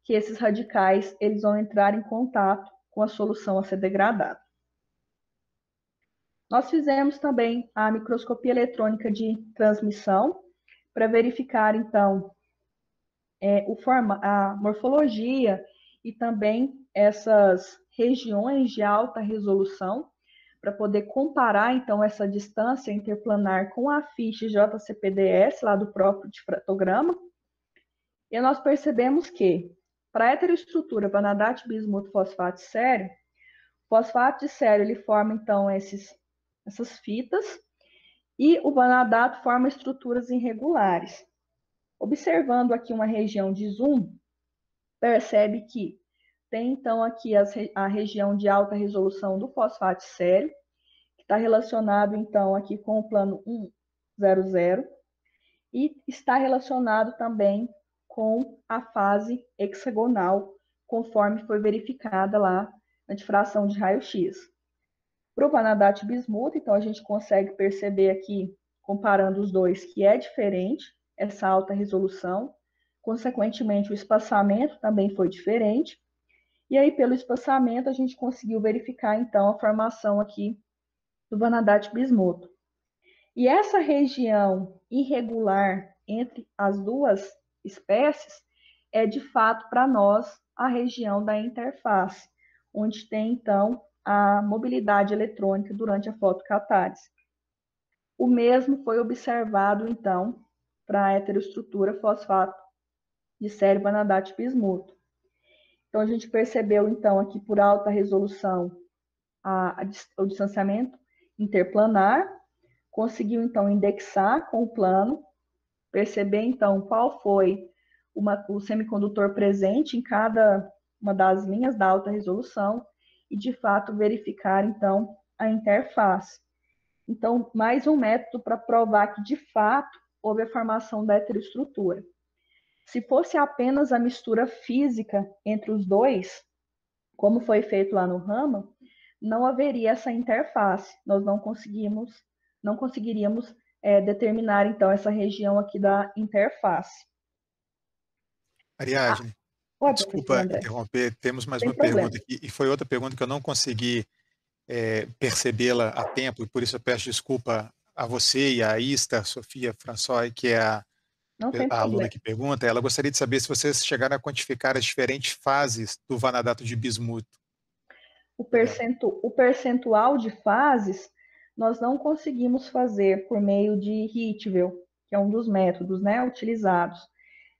que esses radicais eles vão entrar em contato com a solução a ser degradada. Nós fizemos também a microscopia eletrônica de transmissão para verificar, então, a morfologia e também essas regiões de alta resolução, para poder comparar, então, essa distância interplanar com a ficha JCPDS, lá do próprio difratograma. E nós percebemos que, para a heteroestrutura vanadato bismuto fosfato sério, o fosfato de sério ele forma, então, essas fitas, e o vanadato forma estruturas irregulares. Observando aqui uma região de zoom, percebe que tem, então, aqui a região de alta resolução do fosfato sério, que está relacionado, então, aqui com o plano 100, e está relacionado também com a fase hexagonal, conforme foi verificada lá na difração de raio-x. Para o vanadato bismuto, então, a gente consegue perceber aqui, comparando os dois, que é diferente essa alta resolução. Consequentemente, o espaçamento também foi diferente. E aí, pelo espaçamento, a gente conseguiu verificar, então, a formação aqui do vanadato bismuto. E essa região irregular entre as duas espécies é, de fato, para nós, a região da interface, onde tem, então, a mobilidade eletrônica durante a fotocatálise. O mesmo foi observado, então, para a heteroestrutura fosfato de sério vanadato bismuto. Então, a gente percebeu, então, aqui por alta resolução o distanciamento interplanar, conseguiu, então, indexar com o plano, perceber, então, qual foi o semicondutor presente em cada uma das linhas da alta resolução e, de fato, verificar, então, a interface. Então, mais um método para provar que, de fato, houve a formação da heteroestrutura. Se fosse apenas a mistura física entre os dois, como foi feito lá no Raman, não haveria essa interface. Nós não conseguiríamos determinar, então, essa região aqui da interface. Ariadne, Oi, professor desculpa André. interromper, temos mais Sem uma problema. pergunta aqui, e foi outra pergunta que eu não consegui percebê-la a tempo, e por isso eu peço desculpa a você e a Ista, Sofia François, que é a aluna que pergunta. Ela gostaria de saber se vocês chegaram a quantificar as diferentes fases do vanadato de bismuto. O percentual de fases nós não conseguimos fazer por meio de Rietveld, que é um dos métodos, né, utilizados.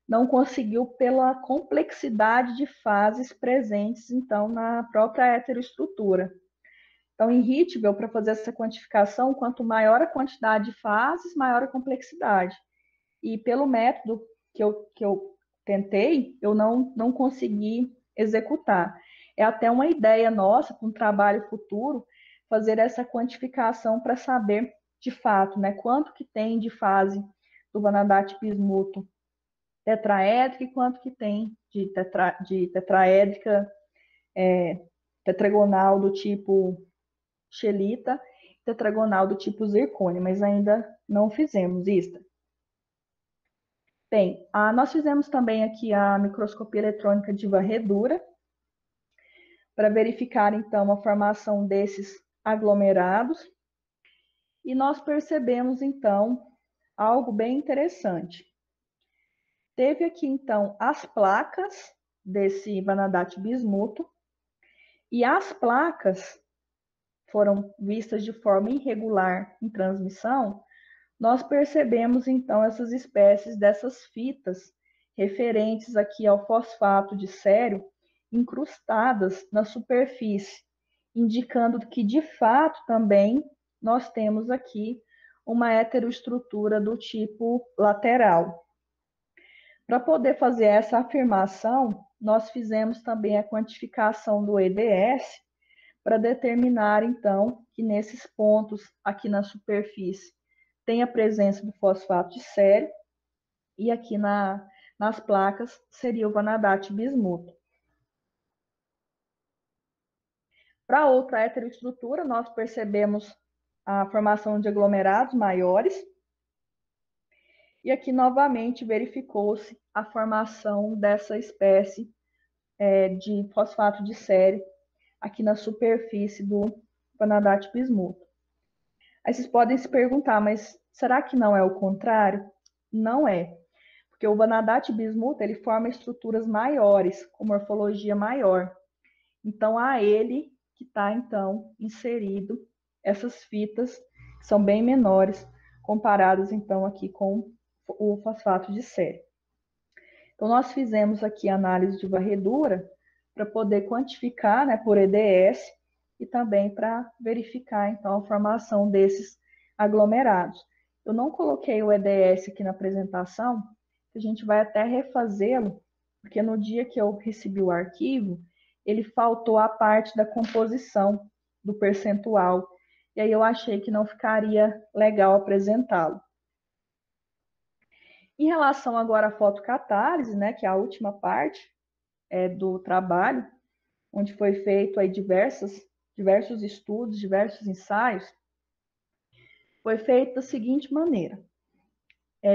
Não conseguiu pela complexidade de fases presentes, então, na própria heteroestrutura. Então, em Rietveld, para fazer essa quantificação, quanto maior a quantidade de fases, maior a complexidade. E pelo método que eu tentei, eu não consegui executar. É até uma ideia nossa, para um trabalho futuro, fazer essa quantificação para saber, de fato, né, quanto que tem de fase do Vanadate bismuto tetraédrica e quanto que tem de tetraédrica tetragonal do tipo xelita, tetragonal do tipo zircônia, mas ainda não fizemos isso. Bem, nós fizemos também aqui a microscopia eletrônica de varredura, para verificar, então, a formação desses aglomerados. E nós percebemos, então, algo bem interessante. Teve aqui, então, as placas desse vanadate bismuto, e as placas foram vistas de forma irregular em transmissão. Nós percebemos, então, essas espécies dessas fitas referentes aqui ao fosfato de sério incrustadas na superfície, indicando que, de fato, também nós temos aqui uma heteroestrutura do tipo lateral. Para poder fazer essa afirmação, nós fizemos também a quantificação do EDS para determinar, então, que nesses pontos aqui na superfície tem a presença do fosfato de sério e aqui nas placas seria o vanadate bismuto. Para outra heteroestrutura, nós percebemos a formação de aglomerados maiores. E aqui, novamente, verificou-se a formação dessa espécie de fosfato de sério aqui na superfície do vanadate bismuto. Aí vocês podem se perguntar, mas será que não é o contrário? Não é, porque o vanadate bismuto ele forma estruturas maiores, com morfologia maior. Então, a ele que está, então, inserido essas fitas, que são bem menores, comparadas, então, aqui com o fosfato de sério. Então, nós fizemos aqui análise de varredura para poder quantificar, né, por EDS e também para verificar, então, a formação desses aglomerados. Eu não coloquei o EDS aqui na apresentação, a gente vai até refazê-lo, porque no dia que eu recebi o arquivo, ele faltou a parte da composição do percentual, e aí eu achei que não ficaria legal apresentá-lo. Em relação agora à fotocatálise, né, que é a última parte do trabalho, onde foi feito aí diversos estudos, diversos ensaios, foi feito da seguinte maneira.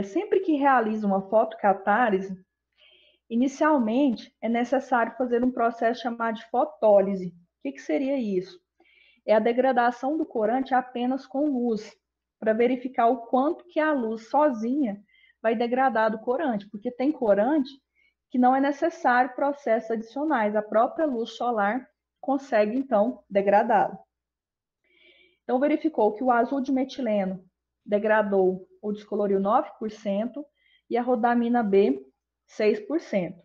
Sempre que realiza uma fotocatálise, inicialmente é necessário fazer um processo chamado de fotólise. O que seria isso? É a degradação do corante apenas com luz, para verificar o quanto que a luz sozinha vai degradar do corante, porque tem corante que não é necessário processos adicionais, a própria luz solar consegue, então, degradá-lo. Então, verificou que o azul de metileno degradou ou descoloriu 9% e a rodamina B, 6%.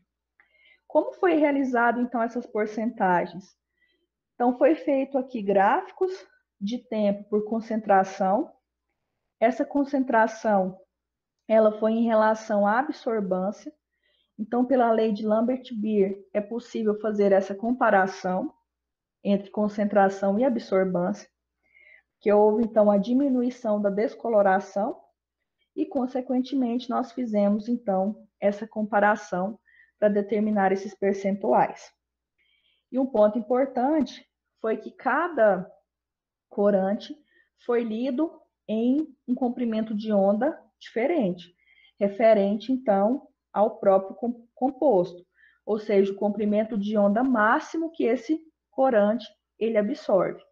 Como foi realizado, então, essas porcentagens? Então, foi feito aqui gráficos de tempo por concentração. Essa concentração, ela foi em relação à absorbância. Então, pela lei de Lambert-Beer, é possível fazer essa comparação entre concentração e absorbância, que houve, então, a diminuição da descoloração e, consequentemente, nós fizemos, então, essa comparação para determinar esses percentuais. E um ponto importante foi que cada corante foi lido em um comprimento de onda diferente, referente, então, ao próprio composto, ou seja, o comprimento de onda máximo que esse corante ele absorve,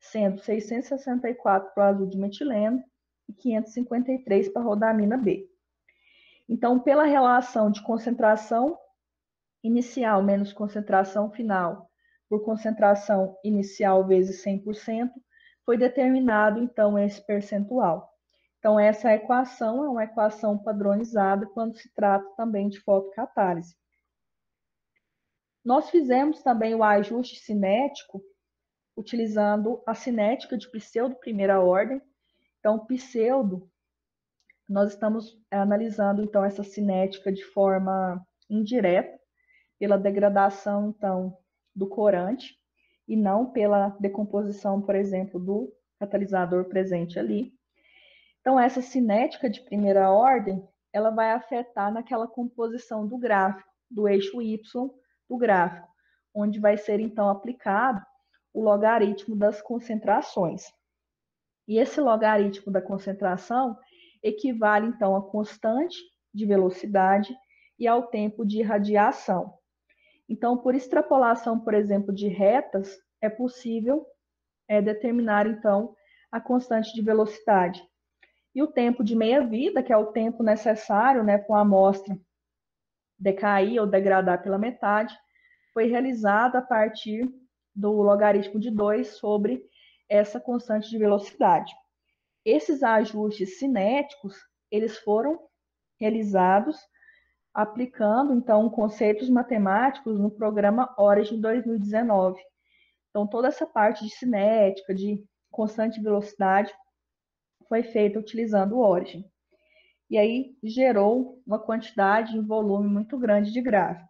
sendo 664 para o azul de metileno e 553 para a rodamina B. Então, pela relação de concentração inicial menos concentração final por concentração inicial vezes 100%, foi determinado, então, esse percentual. Então, essa equação é uma equação padronizada quando se trata também de fotocatálise. Nós fizemos também o ajuste cinético, utilizando a cinética de pseudo primeira ordem. Então, pseudo, nós estamos analisando, então, essa cinética de forma indireta, pela degradação, então, do corante, e não pela decomposição, por exemplo, do catalisador presente ali. Então, essa cinética de primeira ordem, ela vai afetar naquela composição do gráfico, do eixo Y do gráfico, onde vai ser, então, aplicado o logaritmo das concentrações. E esse logaritmo da concentração equivale, então, à constante de velocidade e ao tempo de irradiação. Então, por extrapolação, por exemplo, de retas, é possível determinar, então, a constante de velocidade. E o tempo de meia-vida, que é o tempo necessário, né, para a amostra decair ou degradar pela metade, foi realizado a partir do logaritmo de 2 sobre essa constante de velocidade. Esses ajustes cinéticos, eles foram realizados aplicando, então, conceitos matemáticos no programa Origin 2019. Então, toda essa parte de cinética, de constante de velocidade, foi feita utilizando o Origin. E aí gerou uma quantidade e um volume muito grande de gráfico.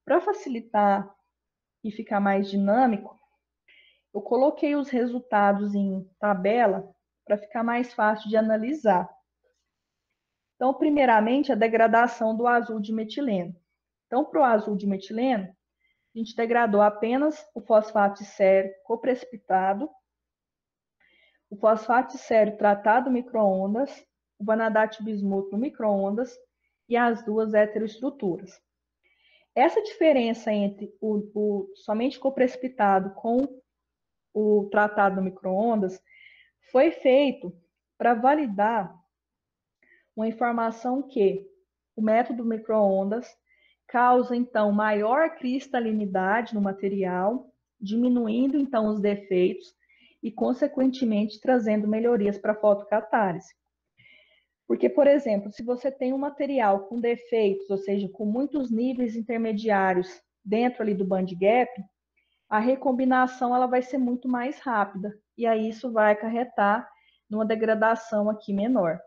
Para facilitar e ficar mais dinâmico, eu coloquei os resultados em tabela para ficar mais fácil de analisar. Então, primeiramente, a degradação do azul de metileno. Então, para o azul de metileno, a gente degradou apenas o fosfato de sério coprecipitado, o fosfato de sério tratado no micro-ondas, o vanadato bismuto no micro-ondas e as duas heteroestruturas. Essa diferença entre o somente coprecipitado com o tratado no micro-ondas foi feito para validar uma informação que o método micro-ondas causa, então, maior cristalinidade no material, diminuindo, então, os defeitos e, consequentemente, trazendo melhorias para a fotocatálise. Porque, por exemplo, se você tem um material com defeitos, ou seja, com muitos níveis intermediários dentro ali do band gap, a recombinação ela vai ser muito mais rápida, e aí isso vai acarretar numa degradação aqui menor.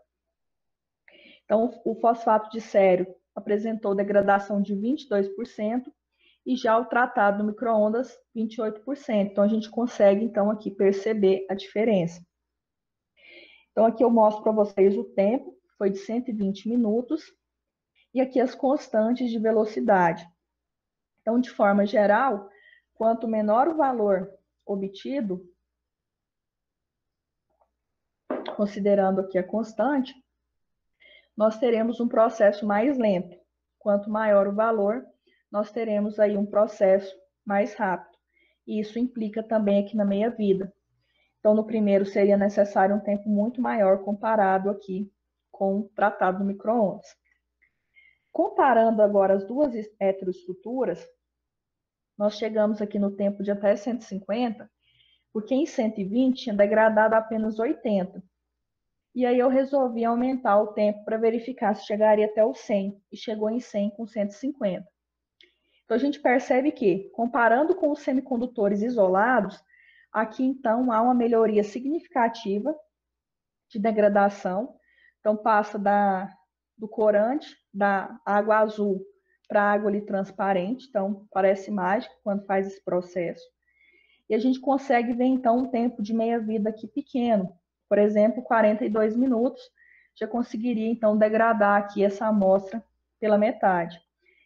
Então, o fosfato de sério apresentou degradação de 22% e já o tratado no micro-ondas, 28%. Então, a gente consegue, então, aqui perceber a diferença. Então, aqui eu mostro para vocês o tempo, foi de 120 minutos, e aqui as constantes de velocidade. Então, de forma geral, quanto menor o valor obtido, considerando aqui a constante, nós teremos um processo mais lento. Quanto maior o valor, nós teremos aí um processo mais rápido. E isso implica também aqui na meia-vida. Então, no primeiro seria necessário um tempo muito maior comparado aqui com o tratado no micro-ondas. Comparando agora as duas heteroestruturas, nós chegamos aqui no tempo de até 150, porque em 120 tinha degradado apenas 80. E aí eu resolvi aumentar o tempo para verificar se chegaria até o 100, e chegou em 100 com 150. Então a gente percebe que, comparando com os semicondutores isolados, aqui então há uma melhoria significativa de degradação. Então passa do corante, da água azul para a água ali transparente, então parece mágico quando faz esse processo. E a gente consegue ver então um tempo de meia-vida aqui pequeno, por exemplo, 42 minutos, já conseguiria então degradar aqui essa amostra pela metade.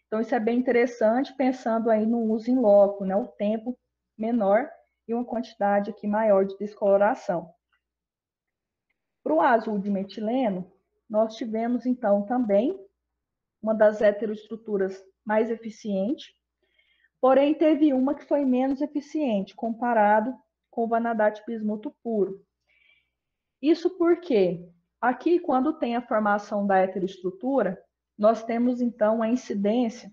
Então isso é bem interessante, pensando aí no uso em loco, né? O tempo menor e uma quantidade aqui maior de descoloração. Para o azul de metileno, nós tivemos então também uma das heteroestruturas mais eficiente, porém teve uma que foi menos eficiente comparado com o vanadato bismuto puro. Isso porque aqui, quando tem a formação da heteroestrutura, nós temos então a incidência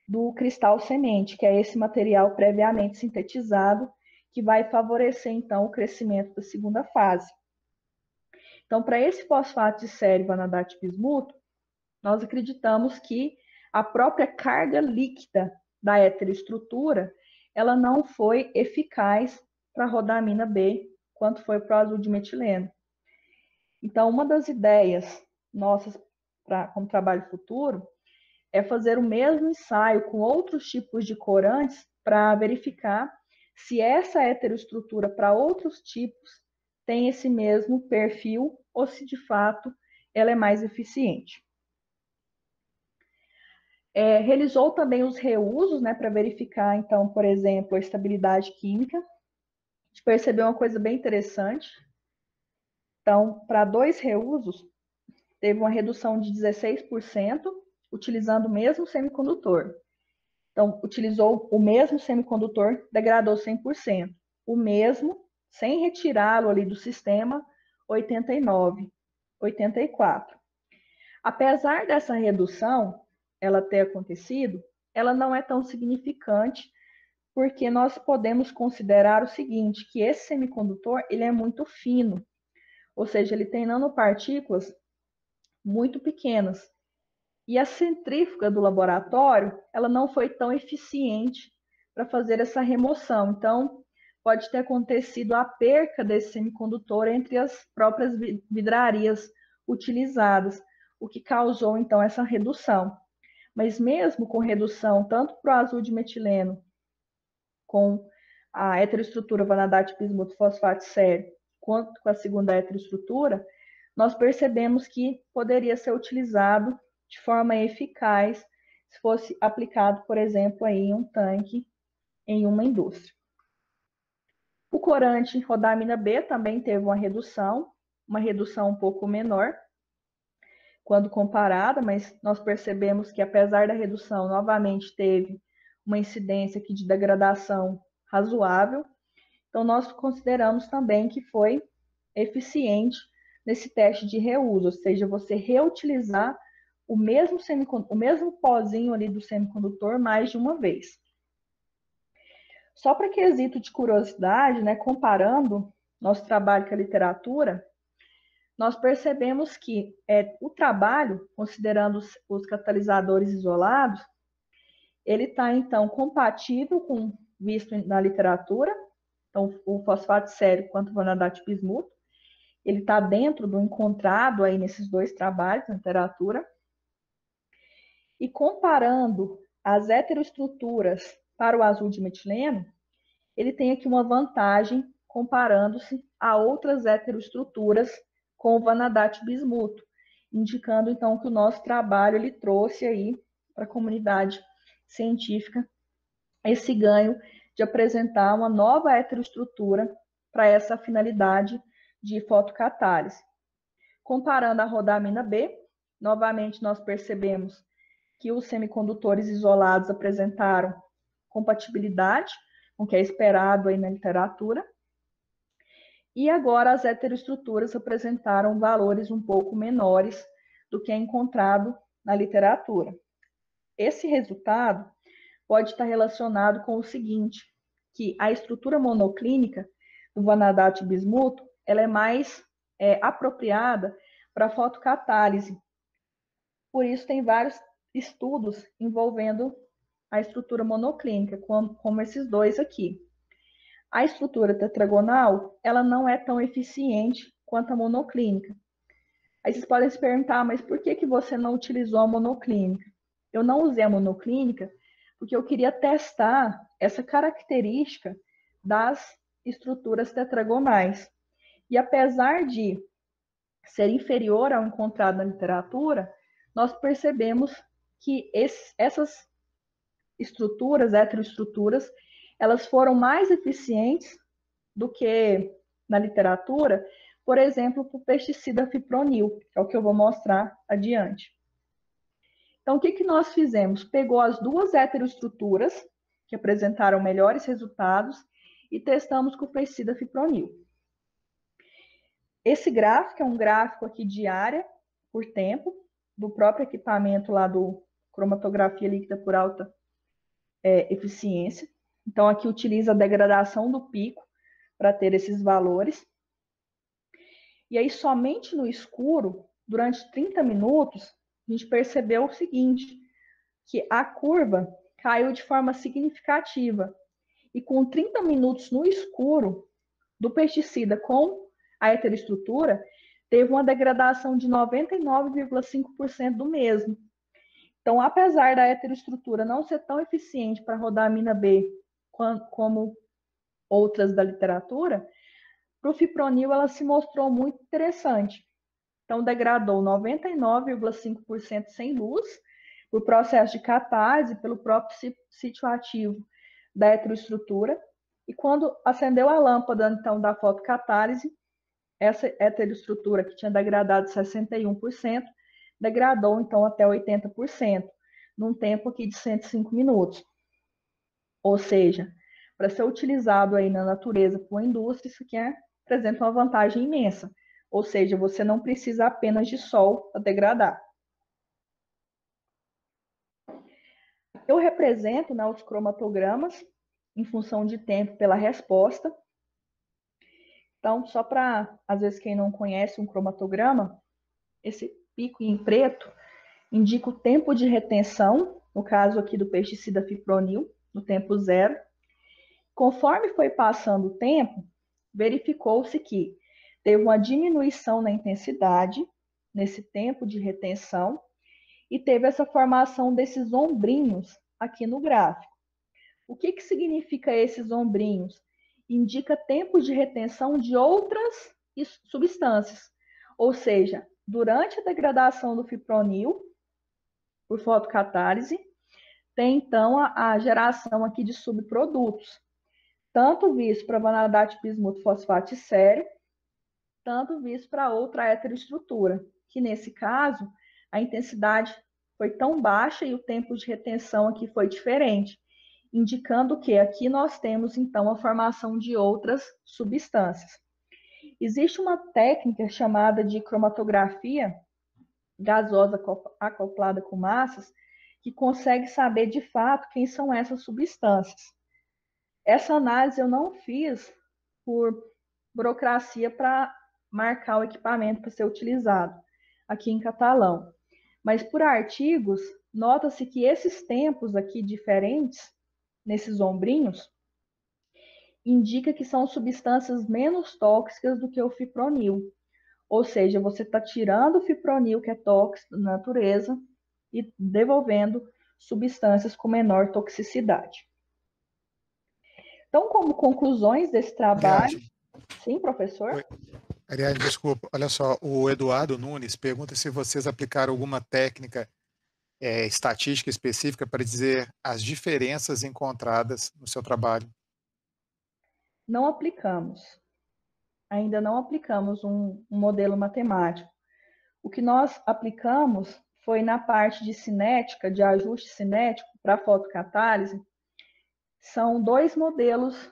do cristal semente, que é esse material previamente sintetizado, que vai favorecer então o crescimento da segunda fase. Então, para esse fosfato de sério vanadato bismuto, nós acreditamos que a própria carga líquida da heteroestrutura, ela não foi eficaz para a rodamina B, quanto foi para o azul de metileno. Então, uma das ideias nossas como trabalho futuro é fazer o mesmo ensaio com outros tipos de corantes para verificar se essa heteroestrutura para outros tipos tem esse mesmo perfil ou se de fato ela é mais eficiente. Realizou também os reusos, né, para verificar, então, por exemplo, a estabilidade química. A gente percebeu uma coisa bem interessante. Então, para 2 reusos, teve uma redução de 16%, utilizando o mesmo semicondutor. Então, utilizou o mesmo semicondutor, degradou 100%. O mesmo, sem retirá-lo ali do sistema, 89, 84. Apesar dessa redução, ela ter acontecido, ela não é tão significante, porque nós podemos considerar o seguinte, que esse semicondutor, ele é muito fino, ou seja, ele tem nanopartículas muito pequenas. E a centrífuga do laboratório, ela não foi tão eficiente para fazer essa remoção. Então, pode ter acontecido a perca desse semicondutor entre as próprias vidrarias utilizadas, o que causou, então, essa redução. Mas mesmo com redução, tanto para o azul de metileno, com a heteroestrutura vanadate bismuto fosfato sério, quanto com a segunda heteroestrutura, nós percebemos que poderia ser utilizado de forma eficaz se fosse aplicado, por exemplo, aí em um tanque, em uma indústria. O corante rodamina B também teve uma redução um pouco menor, quando comparada, mas nós percebemos que, apesar da redução, novamente teve uma incidência aqui de degradação razoável. Então, nós consideramos também que foi eficiente nesse teste de reuso, ou seja, você reutilizar o mesmo pozinho ali do semicondutor mais de uma vez. Só para quesito de curiosidade, né, comparando nosso trabalho com a literatura, nós percebemos que o trabalho, considerando os catalisadores isolados, ele está, então, compatível com visto na literatura, então, o fosfato sério quanto o vanadate bismuto, ele está dentro do encontrado aí nesses 2 trabalhos na literatura. E comparando as heteroestruturas para o azul de metileno, ele tem aqui uma vantagem comparando-se a outras heteroestruturas com o vanadate bismuto, indicando então que o nosso trabalho ele trouxe aí para a comunidade científica esse ganho de apresentar uma nova heteroestrutura para essa finalidade de fotocatálise. Comparando a rodamina B, novamente nós percebemos que os semicondutores isolados apresentaram compatibilidade com o que é esperado aí na literatura. E agora as heteroestruturas apresentaram valores um pouco menores do que é encontrado na literatura. Esse resultado pode estar relacionado com o seguinte, que a estrutura monoclínica do vanadate bismuto, ela é mais apropriada para fotocatálise. Por isso tem vários estudos envolvendo a estrutura monoclínica, como esses 2 aqui. A estrutura tetragonal, ela não é tão eficiente quanto a monoclínica. Aí vocês podem se perguntar, mas por que você não utilizou a monoclínica? Eu não usei a monoclínica porque eu queria testar essa característica das estruturas tetragonais. E apesar de ser inferior ao encontrado na literatura, nós percebemos que essas estruturas, heteroestruturas, elas foram mais eficientes do que na literatura, por exemplo, para o pesticida fipronil, que é o que eu vou mostrar adiante. Então, o que nós fizemos? Pegou as 2 heteroestruturas, que apresentaram melhores resultados, e testamos com o pesticida fipronil. Esse gráfico é um gráfico aqui de área por tempo, do próprio equipamento lá do cromatografia líquida por alta eficiência. Então, aqui utiliza a degradação do pico para ter esses valores. E aí, somente no escuro, durante 30 minutos, a gente percebeu o seguinte, que a curva caiu de forma significativa. E com 30 minutos no escuro do pesticida com a heteroestrutura, teve uma degradação de 99,5% do mesmo. Então, apesar da heteroestrutura não ser tão eficiente para rodamina B como outras da literatura, para o fipronil ela se mostrou muito interessante. Então, degradou 99,5% sem luz, por processo de catálise, pelo próprio sítio ativo da heteroestrutura. E quando acendeu a lâmpada, então, da fotocatálise, essa heteroestrutura que tinha degradado 61%, degradou, então, até 80%, num tempo aqui de 105 minutos. Ou seja, para ser utilizado aí na natureza por indústria, isso aqui apresenta uma vantagem imensa. Ou seja, você não precisa apenas de sol para degradar. Eu represento, né, os cromatogramas em função de tempo pela resposta. Então, só para, às vezes, quem não conhece um cromatograma, esse pico em preto indica o tempo de retenção, no caso aqui do pesticida fipronil, no tempo zero. Conforme foi passando o tempo, verificou-se que teve uma diminuição na intensidade, nesse tempo de retenção, e teve essa formação desses ombrinhos aqui no gráfico. O que significa esses ombrinhos? Indica tempo de retenção de outras substâncias. Ou seja, durante a degradação do fipronil, por fotocatálise, tem então a geração aqui de subprodutos, tanto visto para vanadate bismuto fosfato sério, tanto visto para outra heteroestrutura, que nesse caso a intensidade foi tão baixa e o tempo de retenção aqui foi diferente, indicando que aqui nós temos então a formação de outras substâncias. Existe uma técnica chamada de cromatografia gasosa acoplada com massas que consegue saber de fato quem são essas substâncias. Essa análise eu não fiz por burocracia para marcar o equipamento para ser utilizado aqui em Catalão. Mas por artigos, nota-se que esses tempos aqui diferentes, nesses ombrinhos, indica que são substâncias menos tóxicas do que o fipronil. Ou seja, você está tirando o fipronil, que é tóxico da natureza, e devolvendo substâncias com menor toxicidade. Então, como conclusões desse trabalho... Sim, professor? Oi. Ariane, desculpa. Olha só, o Eduardo Nunes pergunta se vocês aplicaram alguma técnica estatística específica para dizer as diferenças encontradas no seu trabalho. Não aplicamos. Ainda não aplicamos um modelo matemático. O que nós aplicamos foi na parte de cinética, de ajuste cinético para fotocatálise. São dois modelos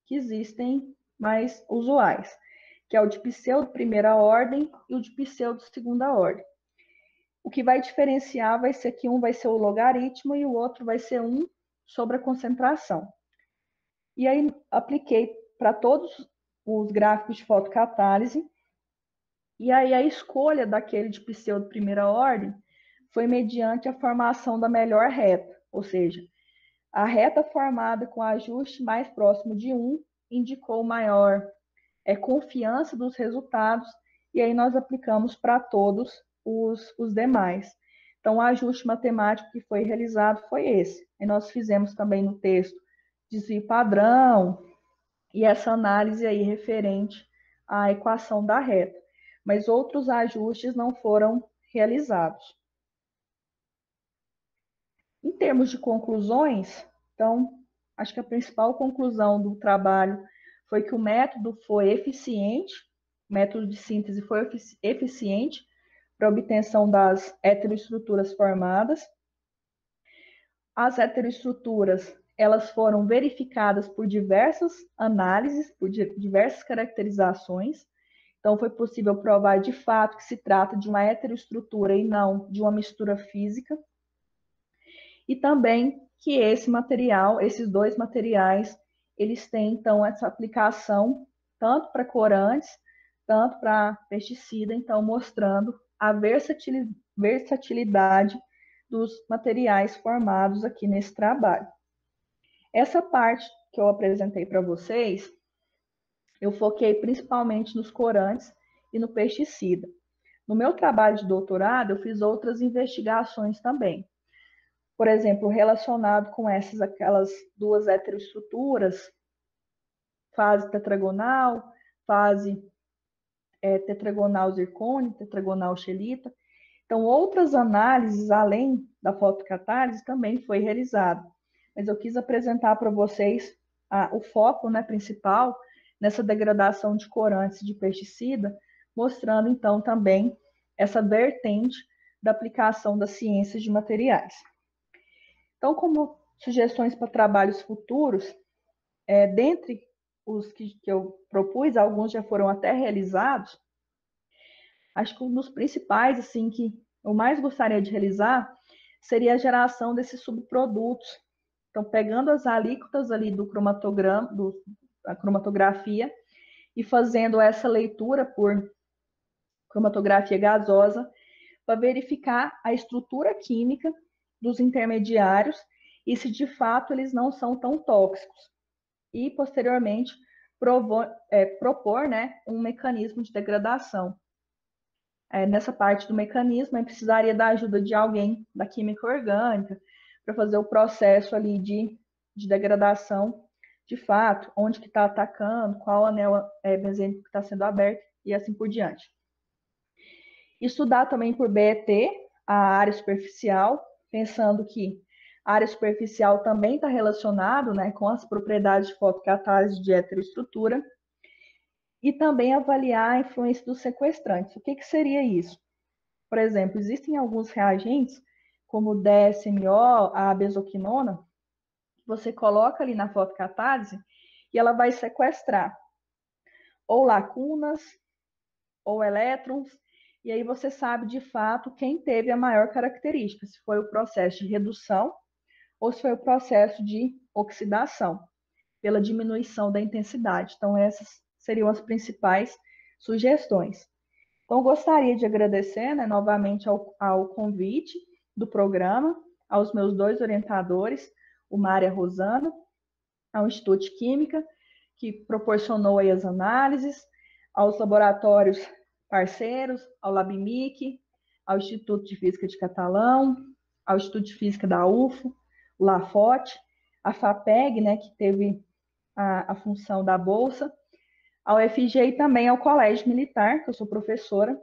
que existem mais usuais, que é o de pseudo primeira ordem e o de pseudo segunda ordem. O que vai diferenciar vai ser que um vai ser o logaritmo e o outro vai ser 1 sobre a concentração. E aí apliquei para todos os gráficos de fotocatálise, e aí a escolha daquele de pseudo primeira ordem foi mediante a formação da melhor reta, ou seja, a reta formada com ajuste mais próximo de 1 indicou maior confiança dos resultados, e aí nós aplicamos para todos os demais. Então, o ajuste matemático que foi realizado foi esse. E nós fizemos também no texto desvio padrão e essa análise aí referente à equação da reta. Mas outros ajustes não foram realizados. Em termos de conclusões, então, acho que a principal conclusão do trabalho foi que o método foi eficiente, o método de síntese foi eficiente para a obtenção das heteroestruturas formadas. As heteroestruturas, elas foram verificadas por diversas análises, por diversas caracterizações. Então, foi possível provar de fato que se trata de uma heteroestrutura e não de uma mistura física. E também que esse material, esses dois materiais, eles têm, então, essa aplicação tanto para corantes, tanto para pesticida, então, mostrando a versatilidade dos materiais formados aqui nesse trabalho. Essa parte que eu apresentei para vocês, eu foquei principalmente nos corantes e no pesticida. No meu trabalho de doutorado, eu fiz outras investigações também. por exemplo, relacionado com aquelas duas heteroestruturas, fase tetragonal, fase tetragonal zircônia, tetragonal scheelita. Então, outras análises, além da fotocatálise, também foi realizada. Mas eu quis apresentar para vocês o foco, né, principal nessa degradação de corantes de pesticida, mostrando, então, também essa vertente da aplicação das ciências de materiais. Então, como sugestões para trabalhos futuros, dentre os que eu propus, alguns já foram até realizados. Acho que um dos principais, assim, que eu mais gostaria de realizar seria a geração desses subprodutos. Então, pegando as alíquotas ali do cromatograma, da cromatografia, e fazendo essa leitura por cromatografia gasosa, para verificar a estrutura química dos intermediários e se de fato eles não são tão tóxicos. E, posteriormente, propor, né, um mecanismo de degradação. Nessa parte do mecanismo, eu precisaria da ajuda de alguém da química orgânica para fazer o processo ali de degradação de fato, onde que está atacando, qual anel benzênico que está sendo aberto e assim por diante. Estudar também por BET a área superficial, pensando que a área superficial também está relacionado, né, com as propriedades de fotocatálise de heteroestrutura, e também avaliar a influência dos sequestrantes. O que seria isso? Por exemplo, existem alguns reagentes, como o DSMO, a bezoquinona, que você coloca ali na fotocatálise e ela vai sequestrar ou lacunas ou elétrons, e aí você sabe de fato quem teve a maior característica, se foi o processo de redução ou se foi o processo de oxidação, pela diminuição da intensidade. Então, essas seriam as principais sugestões. Então, gostaria de agradecer, né, novamente ao convite do programa, aos meus dois orientadores, o Mário e a Rosana, ao Instituto de Química, que proporcionou aí as análises, aos laboratórios parceiros, ao LabMIC, ao Instituto de Física de Catalão, ao Instituto de Física da UFO, o LAFOT, a FAPEG, né, que teve a função da bolsa, ao FG e também ao Colégio Militar, que eu sou professora,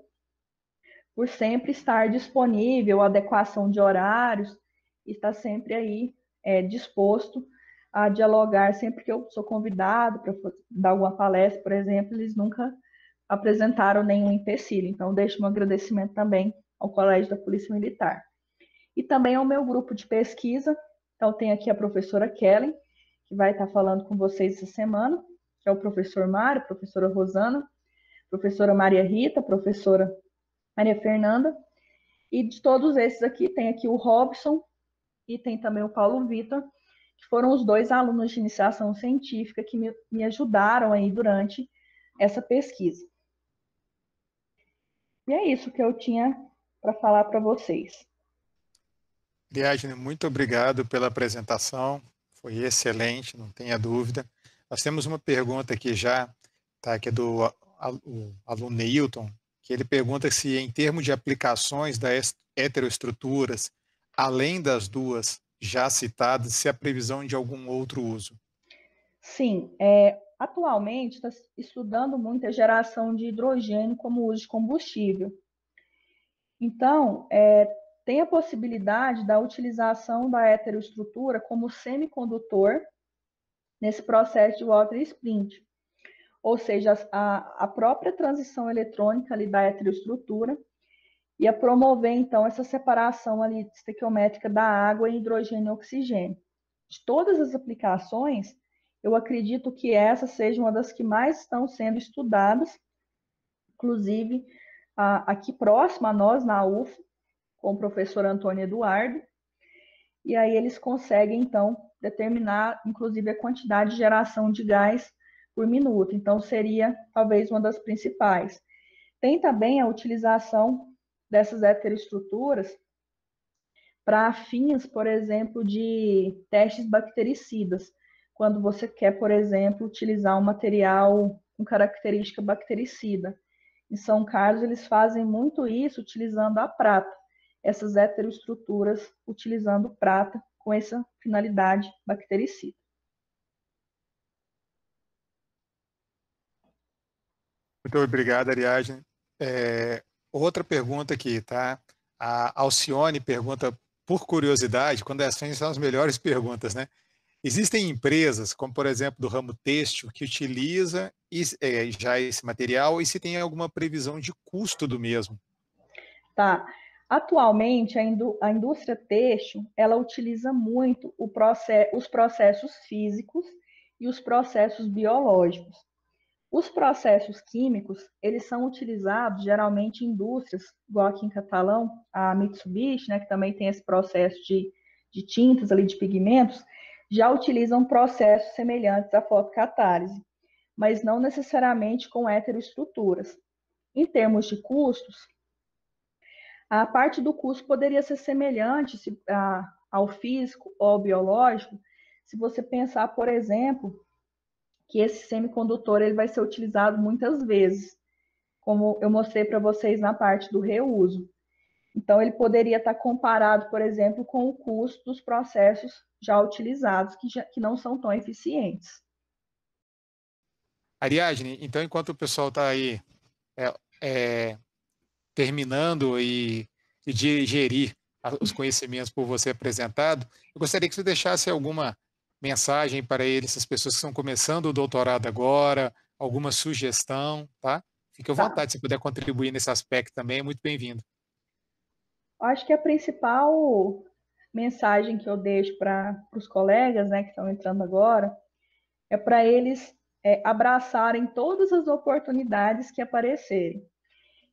por sempre estar disponível, adequação de horários, estar sempre aí disposto a dialogar sempre que eu sou convidado para dar alguma palestra, por exemplo, eles nunca apresentaram nenhum empecilho. Então, deixo um agradecimento também ao Colégio da Polícia Militar. E também ao meu grupo de pesquisa. Então, tem aqui a professora Kellen, que vai estar falando com vocês essa semana, que é o professor Mário, professora Rosana, professora Maria Rita, professora Maria Fernanda. E de todos esses aqui, tem aqui o Robson e tem também o Paulo Vitor, que foram os dois alunos de iniciação científica que me ajudaram aí durante essa pesquisa. E é isso que eu tinha para falar para vocês. Ariadne, muito obrigado pela apresentação, foi excelente, não tenha dúvida. Nós temos uma pergunta aqui já, tá, que é do aluno Neilton, que ele pergunta se em termos de aplicações das heteroestruturas, além das duas já citadas, se há previsão de algum outro uso. Sim, atualmente está estudando muito a geração de hidrogênio como uso de combustível. Então, tem a possibilidade da utilização da heteroestrutura como semicondutor nesse processo de water sprint. Ou seja, a própria transição eletrônica ali da heteroestrutura e a promover, então, essa separação ali estequiométrica da água em hidrogênio e oxigênio. De todas as aplicações, eu acredito que essa seja uma das que mais estão sendo estudadas, inclusive aqui próximo a nós, na UF, com o professor Antônio Eduardo, e aí eles conseguem, então, determinar, inclusive, a quantidade de geração de gás por minuto. Então, seria, talvez, uma das principais. Tem também a utilização dessas heteroestruturas para fins, por exemplo, de testes bactericidas, quando você quer, por exemplo, utilizar um material com característica bactericida. Em São Carlos, eles fazem muito isso utilizando a prata. essas heteroestruturas utilizando prata com essa finalidade bactericida. Muito obrigado, Ariadne. Outra pergunta aqui, tá? A Alcione pergunta, por curiosidade, quando essas são as melhores perguntas, né? Existem empresas, como por exemplo do ramo têxtil, que utiliza já esse material e se tem alguma previsão de custo do mesmo? Tá. Atualmente, a indústria têxtil, ela utiliza muito os processos físicos e os processos biológicos. Os processos químicos, eles são utilizados geralmente em indústrias, igual aqui em Catalão, a Mitsubishi, né, que também tem esse processo de tintas ali, de pigmentos, já utilizam processos semelhantes à fotocatálise, mas não necessariamente com heteroestruturas. Em termos de custos, a parte do custo poderia ser semelhante ao físico ou ao biológico, se você pensar, por exemplo, que esse semicondutor ele vai ser utilizado muitas vezes, como eu mostrei para vocês na parte do reuso. Então, ele poderia estar comparado, por exemplo, com o custo dos processos já utilizados, que não são tão eficientes. Ariadne, então enquanto o pessoal está aí terminando e digerir os conhecimentos por você apresentado, eu gostaria que você deixasse alguma mensagem para eles, essas pessoas que estão começando o doutorado agora, alguma sugestão, tá? Fique à vontade, se puder contribuir nesse aspecto também, é muito bem-vindo. Acho que a principal mensagem que eu deixo para os colegas, né, que estão entrando agora, é para eles abraçarem todas as oportunidades que aparecerem.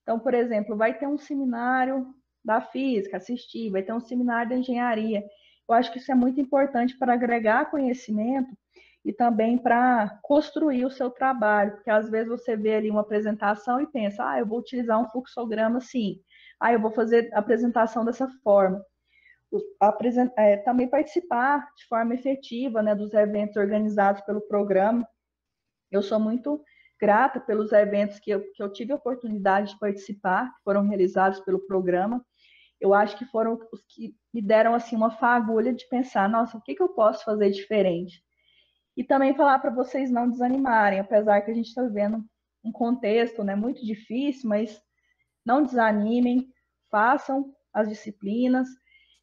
Então, por exemplo, vai ter um seminário da física, assistir, vai ter um seminário da engenharia. Eu acho que isso é muito importante para agregar conhecimento e também para construir o seu trabalho, porque às vezes você vê ali uma apresentação e pensa, eu vou utilizar um fluxograma assim, eu vou fazer a apresentação dessa forma. Também participar de forma efetiva, né, dos eventos organizados pelo programa. Eu sou muito grata pelos eventos que eu tive a oportunidade de participar, que foram realizados pelo programa. Eu acho que foram os que me deram assim uma fagulha de pensar, nossa, o que eu posso fazer diferente? E também falar para vocês não desanimarem, apesar que a gente está vivendo um contexto, né, muito difícil, mas não desanimem, façam as disciplinas.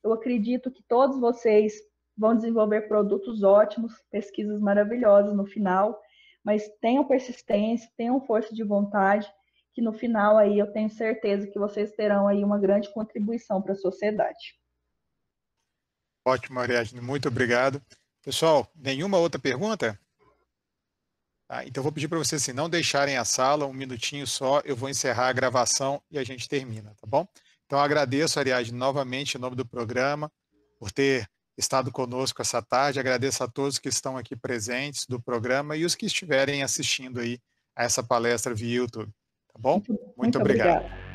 Eu acredito que todos vocês vão desenvolver produtos ótimos, pesquisas maravilhosas no final, mas tenham persistência, tenham força de vontade, que no final aí eu tenho certeza que vocês terão aí uma grande contribuição para a sociedade. Ótimo, Ariadne, muito obrigado. Pessoal, nenhuma outra pergunta? Então, vou pedir para vocês assim, não deixarem a sala, um minutinho só, eu vou encerrar a gravação e a gente termina, tá bom? Então, agradeço, Ariadne, novamente, em nome do programa, por ter estado conosco essa tarde, agradeço a todos que estão aqui presentes do programa e os que estiverem assistindo aí a essa palestra via YouTube, tá bom? Muito obrigado. Obrigada.